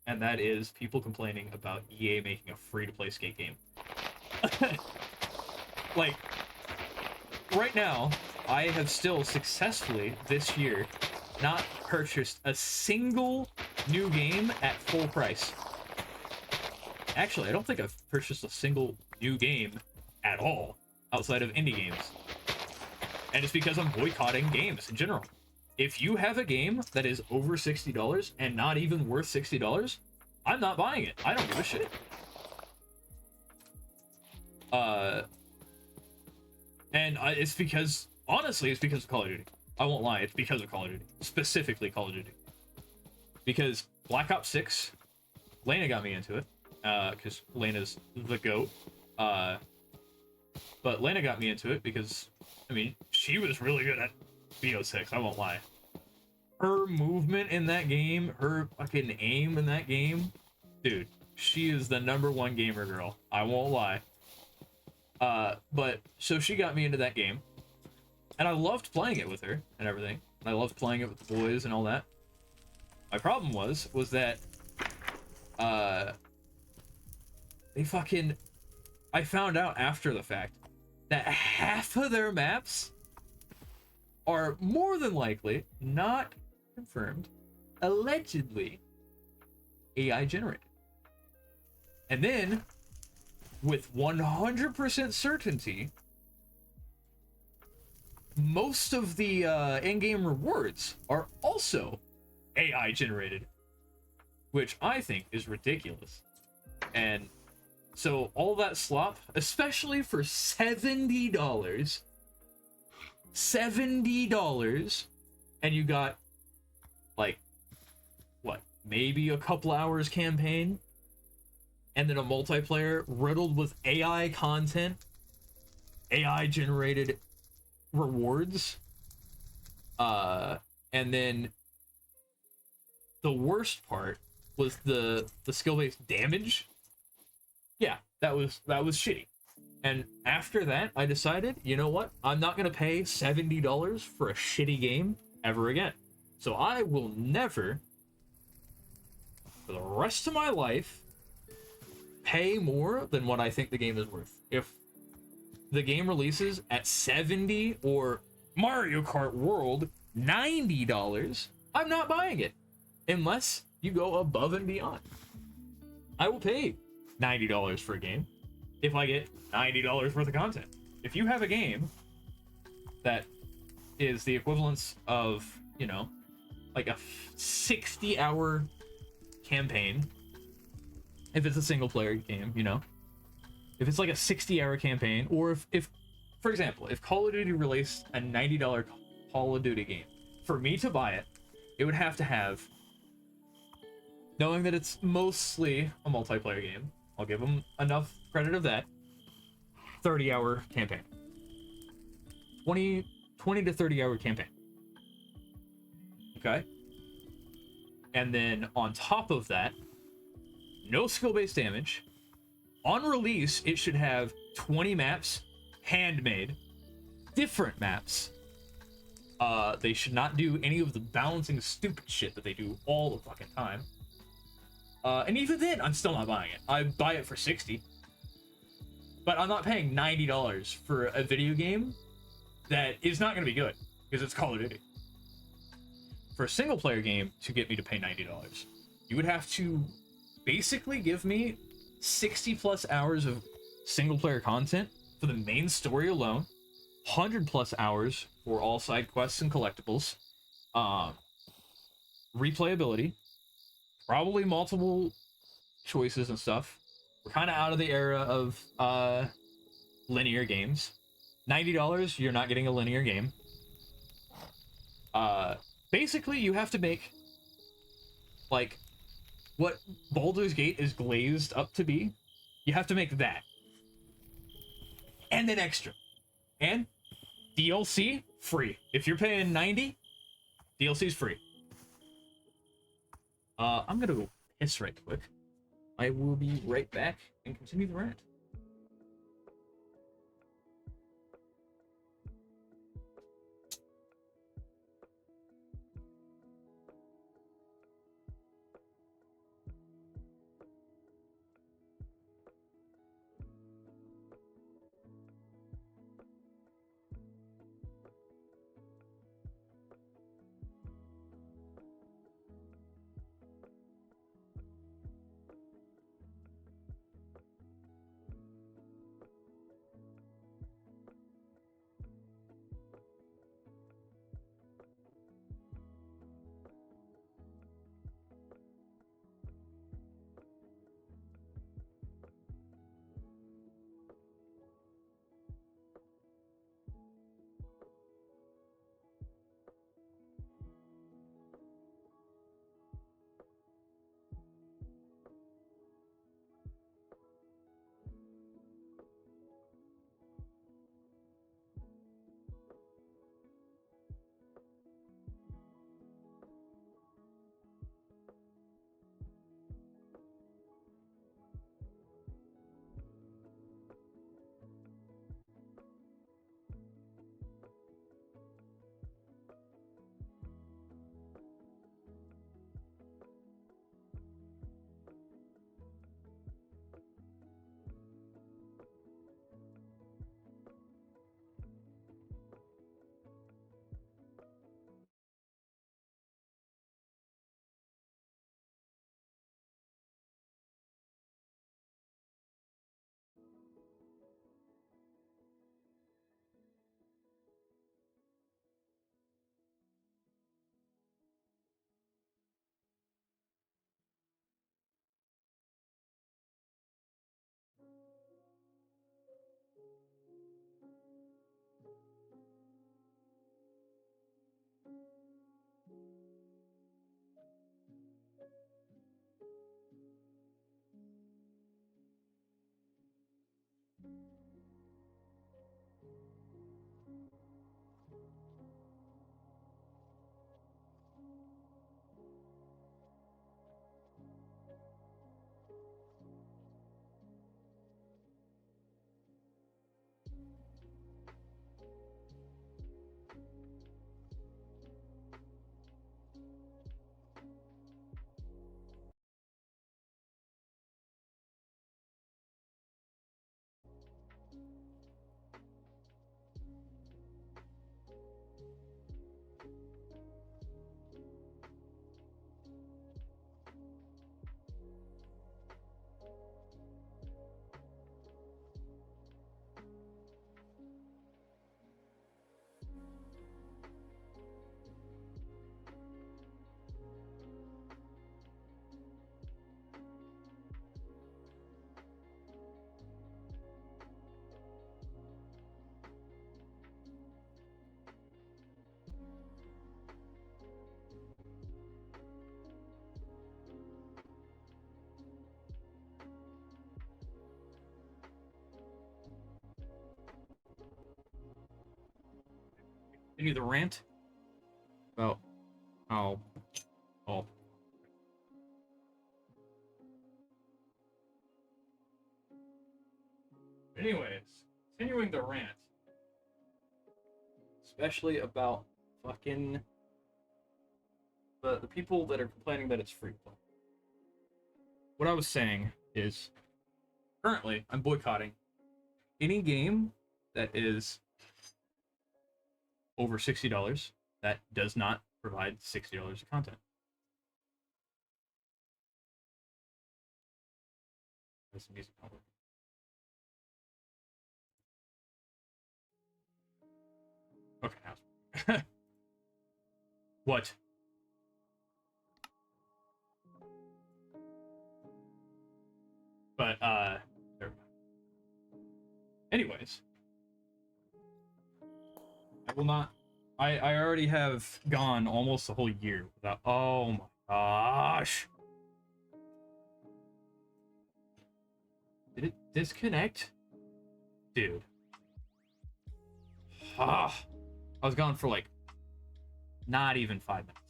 And that is people complaining about EA making a free-to-play skate game. Like, right now, I have still successfully, this year, not purchased a single new game at full price. Actually, I don't think I've purchased a single new game at all, outside of indie games. And it's because I'm boycotting games in general. If you have a game that is over $60 and not even worth $60, I'm not buying it. I don't give a shit. It's because, honestly, it's because of Call of Duty. I won't lie, it's because of Call of Duty. Specifically Call of Duty. Because Black Ops 6, Lena got me into it. Because Lena's the GOAT. But Lena got me into it because, I mean, she was really good at BO6, I won't lie. Her movement in that game, her fucking aim in that game, dude, she is the #1 gamer girl. I won't lie. But, so she got me into that game. And I loved playing it with her and everything. And I loved playing it with the boys and all that. My problem was that, I found out after the fact that half of their maps are more than likely, not confirmed, allegedly AI generated. And then, with 100% certainty, most of the in-game rewards are also AI generated, which I think is ridiculous. And so all that slop, especially for $70, and you got, like, what, maybe a couple hours campaign, and then a multiplayer riddled with AI content, AI generated rewards, and then the worst part was the skill-based damage. Yeah, that was shitty. And after that, I decided, you know what? I'm not gonna pay $70 for a shitty game ever again. So I will never, for the rest of my life, pay more than what I think the game is worth. If the game releases at $70 or Mario Kart World $90, I'm not buying it unless you go above and beyond. I will pay $90 for a game if I get $90 worth of content. If you have a game that is the equivalence of, you know, like a 60-hour campaign, if it's a single player game, you know, if it's like a 60-hour campaign, or if for example, if Call of Duty released a $90 Call of Duty game, for me to buy it, it would have to have, knowing that it's mostly a multiplayer game, I'll give them enough credit of that, 30-hour campaign. 20 to 30-hour campaign. Okay? And then on top of that, no skill-based damage. On release, it should have 20 maps, handmade, different maps. They should not do any of the balancing stupid shit that they do all the fucking time. And even then, I'm still not buying it. I buy it for $60. But I'm not paying $90 for a video game that is not going to be good, because it's Call of Duty. For a single-player game to get me to pay $90, you would have to basically give me 60+ hours of single-player content for the main story alone, 100+ hours for all side quests and collectibles, replayability, probably multiple choices and stuff. We're kind of out of the era of linear games. $90, you're not getting a linear game. Basically, you have to make, like, what Baldur's Gate is glazed up to be. You have to make that. And then extra. And DLC, free. If you're paying $90, DLC's free. I'm gonna go piss right quick. I will be right back and continue the rant. Continue the rant about how. Oh. Anyways, continuing the rant. Especially about fucking the people that are complaining that it's free play. What I was saying is, currently, I'm boycotting any game that is over $60 that does not provide $60 of content. There's some music not working. Okay, now. What? But, anyways. I will not. I already have gone almost a whole year without. Oh my gosh. Did it disconnect? Dude. Ah. I was gone for like not even 5 minutes.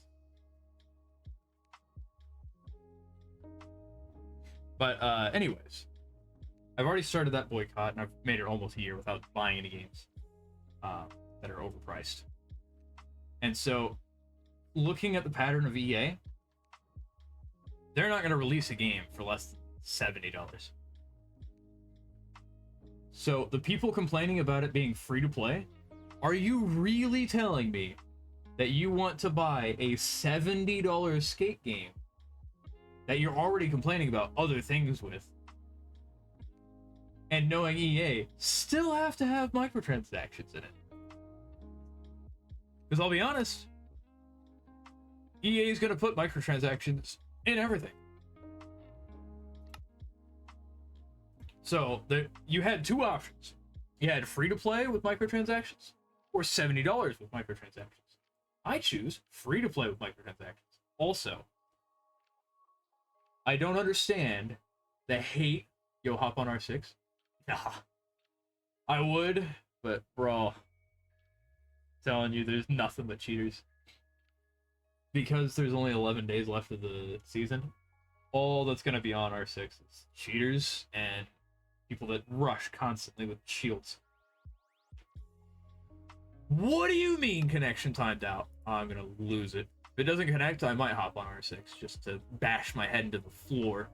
But anyways, I've already started that boycott and I've made it almost a year without buying any games that are overpriced. And so, looking at the pattern of EA, they're not going to release a game for less than $70. So the people complaining about it being free to play, are you really telling me that you want to buy a $70 skate game that you're already complaining about other things with, and knowing EA still have to have microtransactions in it? Because I'll be honest, EA is going to put microtransactions in everything. So you had two options. You had free to play with microtransactions or $70 with microtransactions. I choose free to play with microtransactions. Also, I don't understand the hate. Yo, hop on R6. Nah. I would, but bro, telling you, there's nothing but cheaters. Because there's only 11 days left of the season, all that's going to be on R6 is cheaters and people that rush constantly with shields. What do you mean connection timed out? I'm going to lose it. If it doesn't connect, I might hop on R6 just to bash my head into the floor.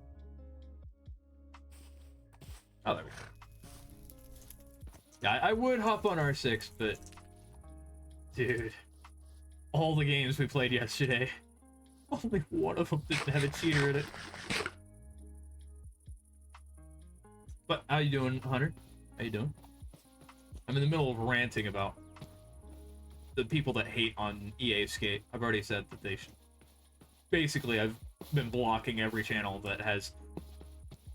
Oh, there we go. Yeah, I would hop on R6, but dude, all the games we played yesterday, only one of them didn't have a cheater in it. But how you doing, Hunter? How you doing? I'm in the middle of ranting about the people that hate on EA Skate. I've already said that they should. Basically, I've been blocking every channel that has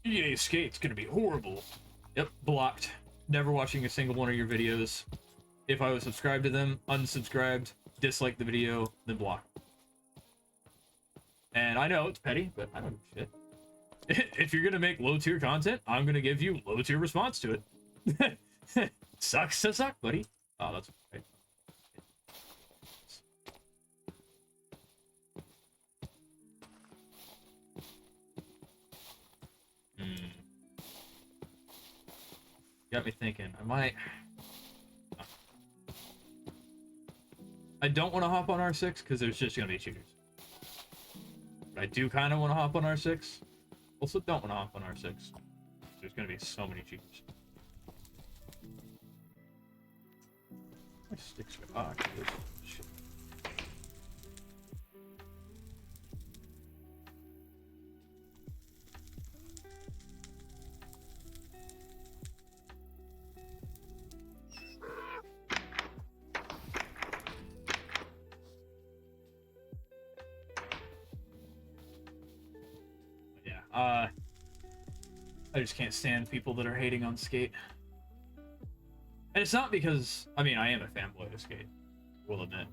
EA Skate's gonna be horrible. Yep, blocked. Never watching a single one of your videos. If I was subscribed to them, unsubscribed, disliked the video, then blocked. And I know it's petty, but I don't give a shit. If you're gonna make low tier content, I'm gonna give you low tier response to it. Sucks to suck, buddy. Oh, that's right. Got me thinking. I don't want to hop on R6 because there's just gonna be cheaters. But I do kind of want to hop on R6. Also, don't want to hop on R6. There's gonna be so many cheaters. My sticks go. Ah, shit. I just can't stand people that are hating on Skate. And it's not because, I mean, I am a fanboy of Skate, will admit.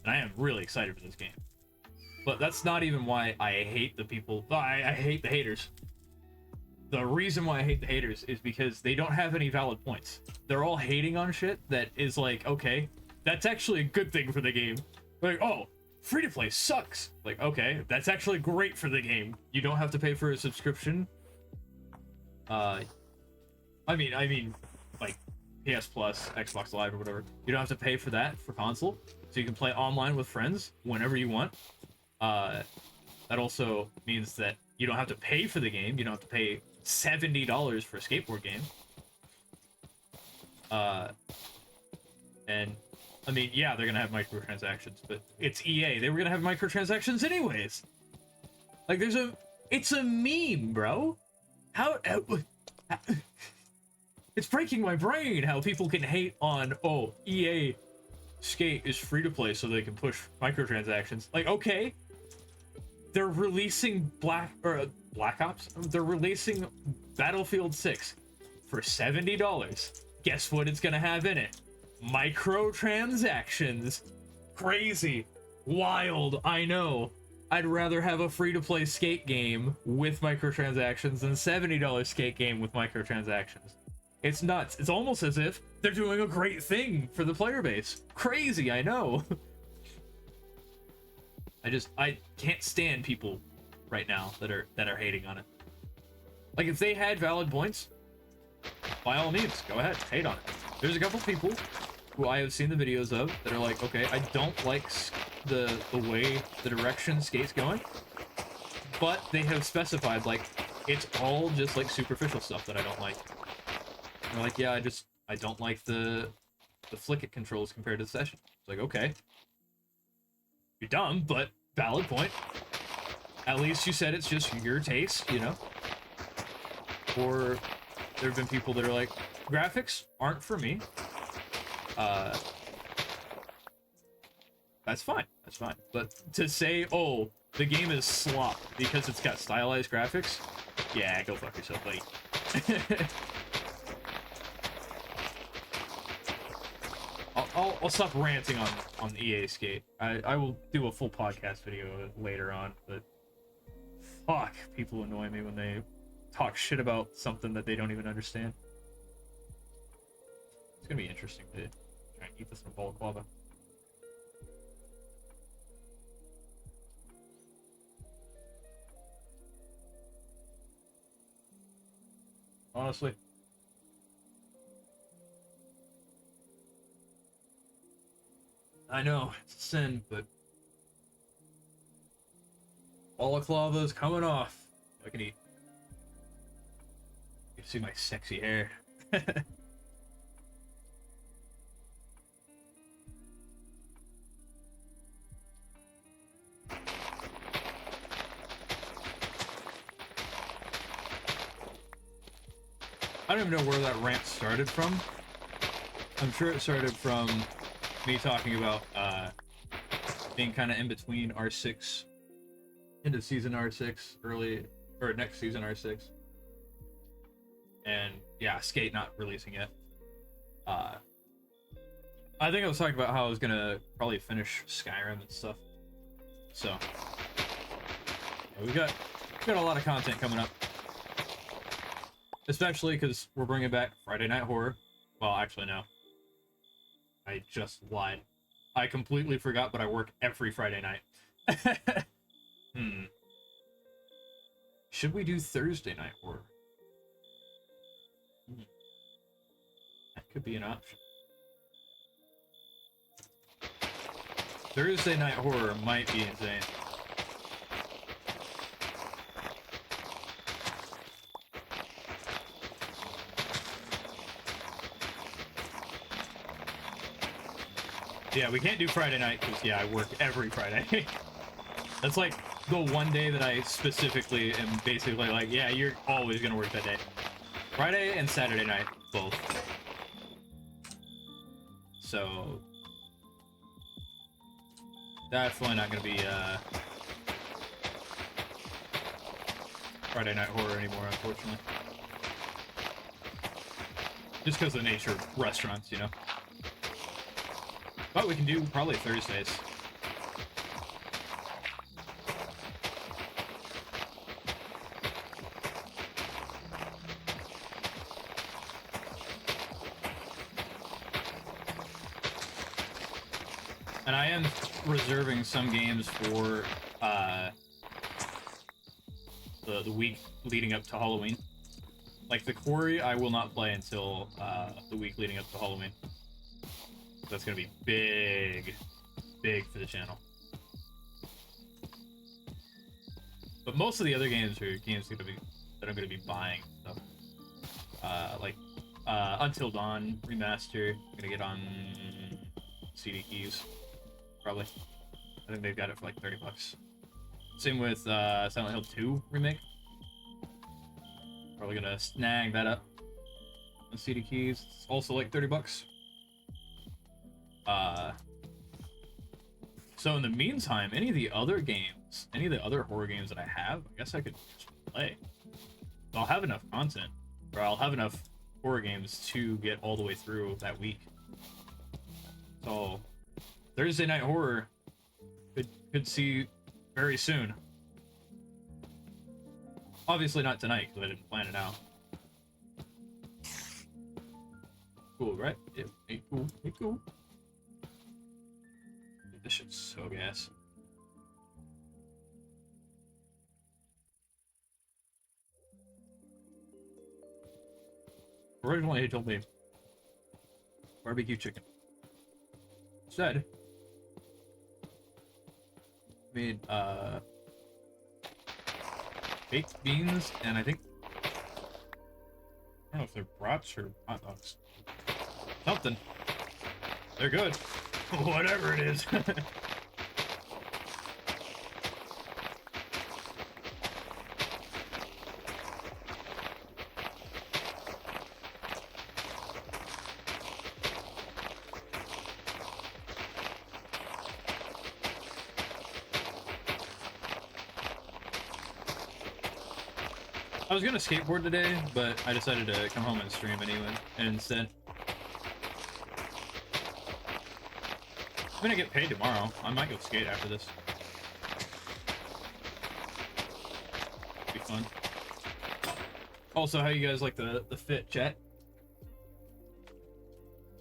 And I am really excited for this game. But that's not even why I hate the people. I hate the haters. The reason why I hate the haters is because they don't have any valid points. They're all hating on shit that is like, okay, that's actually a good thing for the game. Like, oh, free-to-play sucks. Like, okay, that's actually great for the game. You don't have to pay for a subscription. I mean, like PS Plus, Xbox Live, or whatever. You don't have to pay for that for console, so you can play online with friends whenever you want. That also means that you don't have to pay for the game. You don't have to pay $70 for a skateboard game. And I mean, yeah, they're gonna have microtransactions, but it's EA. They were gonna have microtransactions anyways. Like, it's a meme, bro. How it's breaking my brain how people can hate on, oh, EA Skate is free to play so they can push microtransactions. Like, okay, they're releasing Black Ops. They're releasing Battlefield 6 for $70. Guess what it's gonna have in it? Microtransactions. Crazy, wild. I know. I'd rather have a free-to-play Skate game with microtransactions than a $70 Skate game with microtransactions. It's nuts. It's almost as if they're doing a great thing for the player base. Crazy, I know. I can't stand people right now that are hating on it. Like, if they had valid points, by all means, go ahead, hate on it. There's a couple people who I have seen the videos of that are like, okay, I don't like the way the direction Skate's going, but they have specified, like, it's all just like superficial stuff that I don't like. And they're like, yeah, I don't like the flick it controls compared to the session. It's like, okay, you're dumb, but valid point. At least you said it's just your taste, you know? Or there have been people that are like, graphics aren't for me. That's fine. That's fine. But to say, oh, the game is slop because it's got stylized graphics, yeah, go fuck yourself, buddy. I'll stop ranting on EA Skate. I will do a full podcast video later on, but fuck, people annoy me when they talk shit about something that they don't even understand. It's gonna be interesting to try and eat this in a balaclava. Honestly. I know, it's a sin, but balaclava's coming off. I can eat. You see my sexy hair. I don't even know where that rant started from. I'm sure it started from me talking about being kind of in between R6 into season R6 early, or next season R6, and yeah, Skate not releasing yet. I think I was talking about how I was gonna probably finish Skyrim and stuff. So yeah, we got a lot of content coming up. Especially because we're bringing back Friday Night Horror. Well, actually, no. I just lied. I completely forgot, but I work every Friday night. Should we do Thursday Night Horror? That could be an option. Thursday Night Horror might be insane. Yeah, we can't do Friday night because, yeah, I work every Friday. That's like the one day that I specifically am basically like, yeah, you're always going to work that day. Friday and Saturday night, both. So, definitely not going to be Friday Night Horror anymore, unfortunately. Just because of the nature of restaurants, you know? But we can do probably Thursdays. And I am reserving some games for the week leading up to Halloween. Like the Quarry, I will not play until the week leading up to Halloween. That's gonna be big for the channel. But most of the other games are games that I'm gonna be buying. So, like Until Dawn remaster, I'm gonna get on CD keys, probably. I think they've got it for like $30. Same with Silent Hill 2 remake. Probably gonna snag that up on CD keys. It's also like $30. So in the meantime, any of the other games, any of the other horror games that I have, I guess I could just play. I'll have enough content, or I'll have enough horror games to get all the way through that week. So Thursday Night Horror could see very soon. Obviously not tonight, because I didn't plan it out. Cool, right? Yeah, hey, cool, hey, cool. This shit's so gas. Originally, he told me barbecue chicken. Instead, made baked beans and I think I don't know if they're brats or hot dogs. Something. They're good. Whatever it is. I was gonna skateboard today, but I decided to come home and stream anyway, instead. I'm gonna get paid tomorrow. I might go skate after this. Be fun. Also, how you guys like the fit, chat?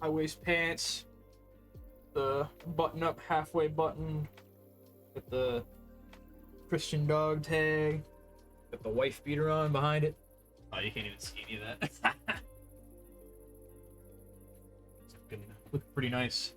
High waist pants, the button up halfway button, with the Christian dog tag, got the wife beater on behind it. Oh, you can't even see any of that. It's looking pretty nice.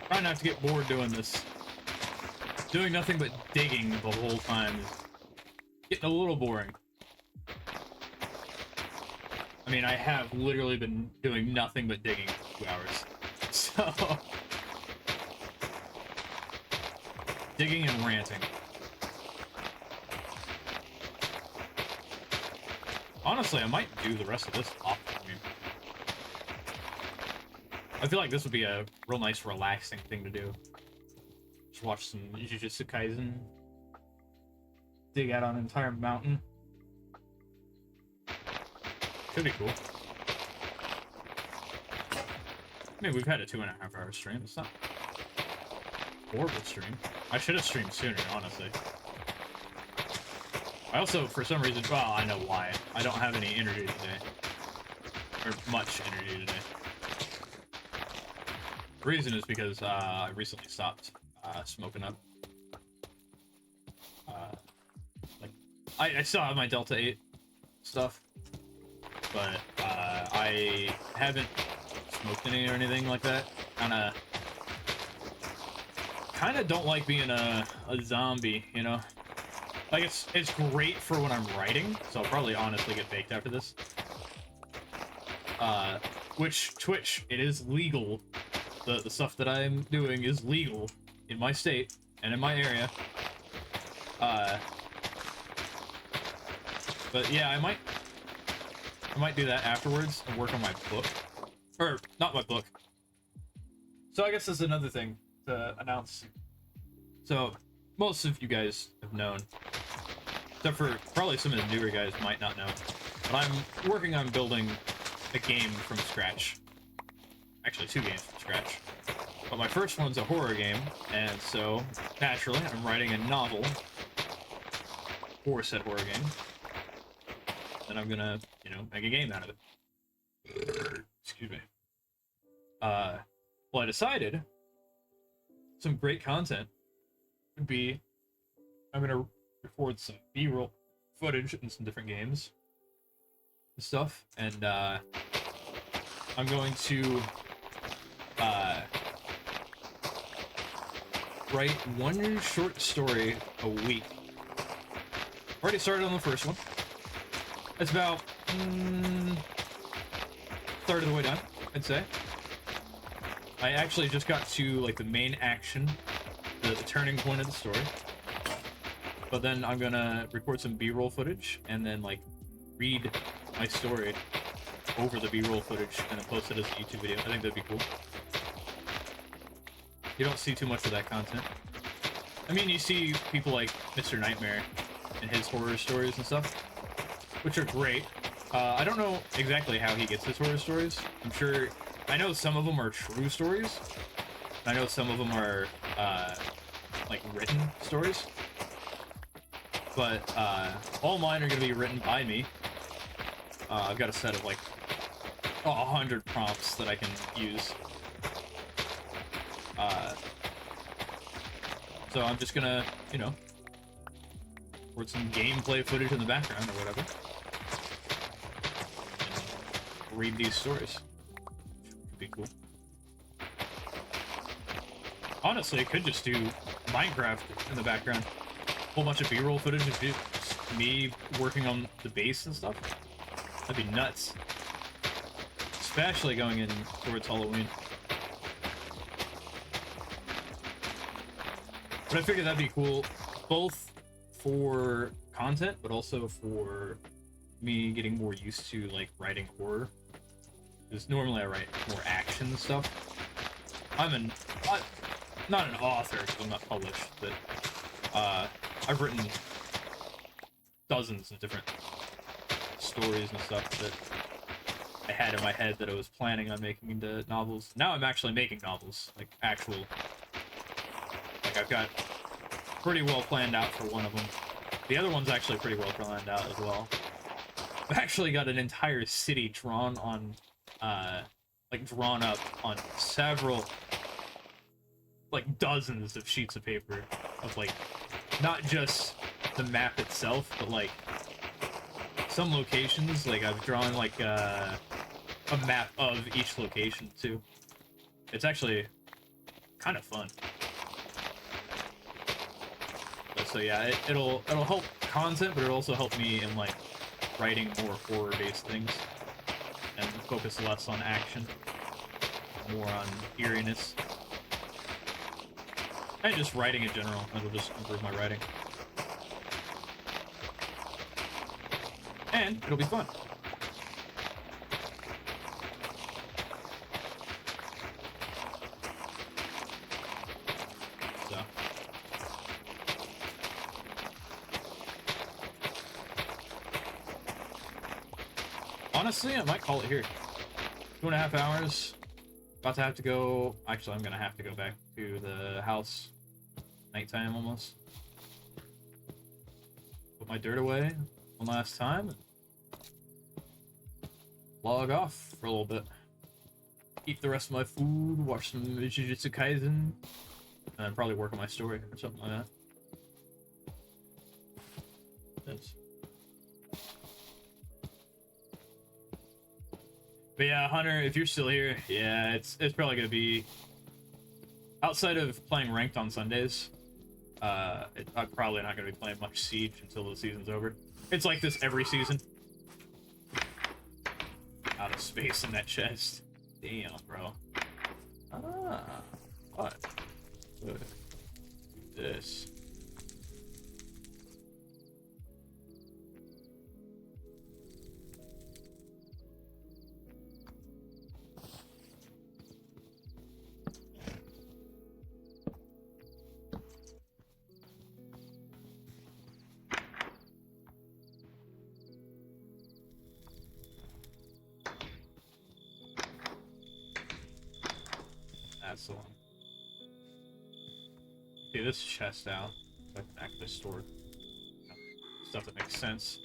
Try not to get bored doing this. Doing nothing but digging the whole time is getting a little boring. I mean, I have literally been doing nothing but digging for 2 hours. So... digging and ranting. Honestly, I might do the rest of this off stream. I feel like this would be a real nice, relaxing thing to do. Just watch some Jujutsu Kaisen. Dig out on an entire mountain. Should be cool. I mean, we've had a 2.5 hour stream. It's not a horrible stream. I should have streamed sooner, honestly. I also, for some reason, well, I know why. I don't have any energy today. Or much energy today. The reason is because I recently stopped smoking up. Like, I still have my Delta 8 stuff, but I haven't smoked any or anything like that. Kinda don't like being a zombie, you know? Like, it's great for when I'm writing, so I'll probably honestly get baked after this. Which, Twitch, it is legal. The stuff that I'm doing is legal in my state and in my area. But yeah, I might do that afterwards and work on my book. Or, not my book. So I guess there's another thing to announce. So, most of you guys have known, except for probably some of the newer guys might not know, but I'm working on building a game from scratch. Actually, 2 games from scratch. But my first one's a horror game, and so, naturally, I'm writing a novel for said horror game. And I'm gonna, you know, make a game out of it. Excuse me. Well, I decided some great content would be, I'm gonna record some B-roll footage in some different games and stuff, and I'm going to write 1 short story a week. Already started on the first one. It's about third of the way done, I'd say. I actually just got to like the main action, the turning point of the story. But then I'm gonna record some B-roll footage and then like read my story over the B-roll footage and then post it as a YouTube video. I think that'd be cool. You don't see too much of that content. I mean, you see people like Mr. Nightmare and his horror stories and stuff, which are great. I don't know exactly how he gets his horror stories. I'm sure, I know some of them are true stories. I know some of them are, like, written stories. But, all mine are gonna be written by me. I've got a set of, like, 100 prompts that I can use. So I'm just gonna, you know, record some gameplay footage in the background or whatever. And read these stories. Could be cool. Honestly, I could just do Minecraft in the background. A whole bunch of B-roll footage of just me working on the base and stuff. That'd be nuts. Especially going in towards Halloween. But I figured that'd be cool, both for content, but also for me getting more used to, like, writing horror. Because normally I write more action stuff. I'm not an author, because I'm not published, but I've written dozens of different stories and stuff that I had in my head that I was planning on making into novels. Now I'm actually making novels, like actual. Like I've got pretty well planned out for one of them. The other one's actually pretty well planned out as well. I've actually got an entire city drawn on, like drawn up on several, like dozens of sheets of paper of like, not just the map itself, but like some locations. Like I've drawn like a map of each location too. It's actually kind of fun. So yeah, it'll help content, but it'll also help me in like writing more horror-based things and focus less on action, more on eeriness, and just writing in general. It'll just improve my writing, and it'll be fun. Honestly, I might call it here. 2.5 hours. About to have to go. Actually, I'm gonna have to go back to the house. Nighttime almost. Put my dirt away one last time. Log off for a little bit. Eat the rest of my food. Watch some Jujutsu Kaisen. And probably work on my story or something like that. That's... But yeah, Hunter, if you're still here, yeah, it's probably gonna be outside of playing ranked on Sundays. I'm probably not gonna be playing much Siege until the season's over. It's like this every season. Out of space in that chest. Damn, bro. Ah, what? Good. Do this. That's the one. Okay, this chest out. So I can actually store stuff that makes sense.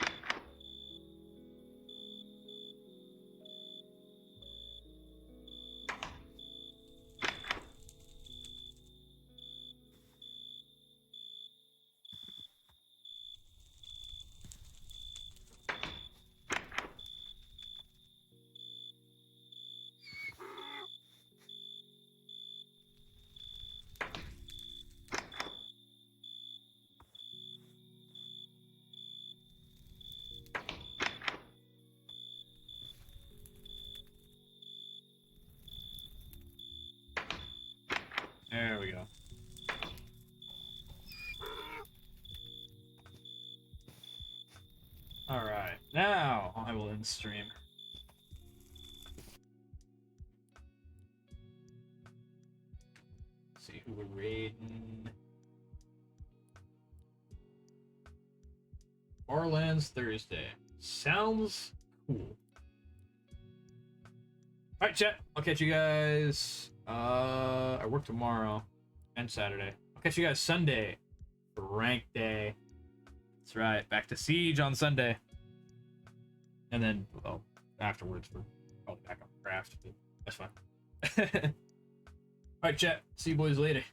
There we go. Alright, now I will end stream. Let's see who we're raiding. Barlands Thursday. Sounds cool. Alright, chat. I'll catch you guys. I work tomorrow and Saturday. I'll catch you guys Sunday for rank day. That's right. Back to Siege on Sunday. And then, well, afterwards, we're probably back on craft. But that's fine. Alright, chat. See you boys later.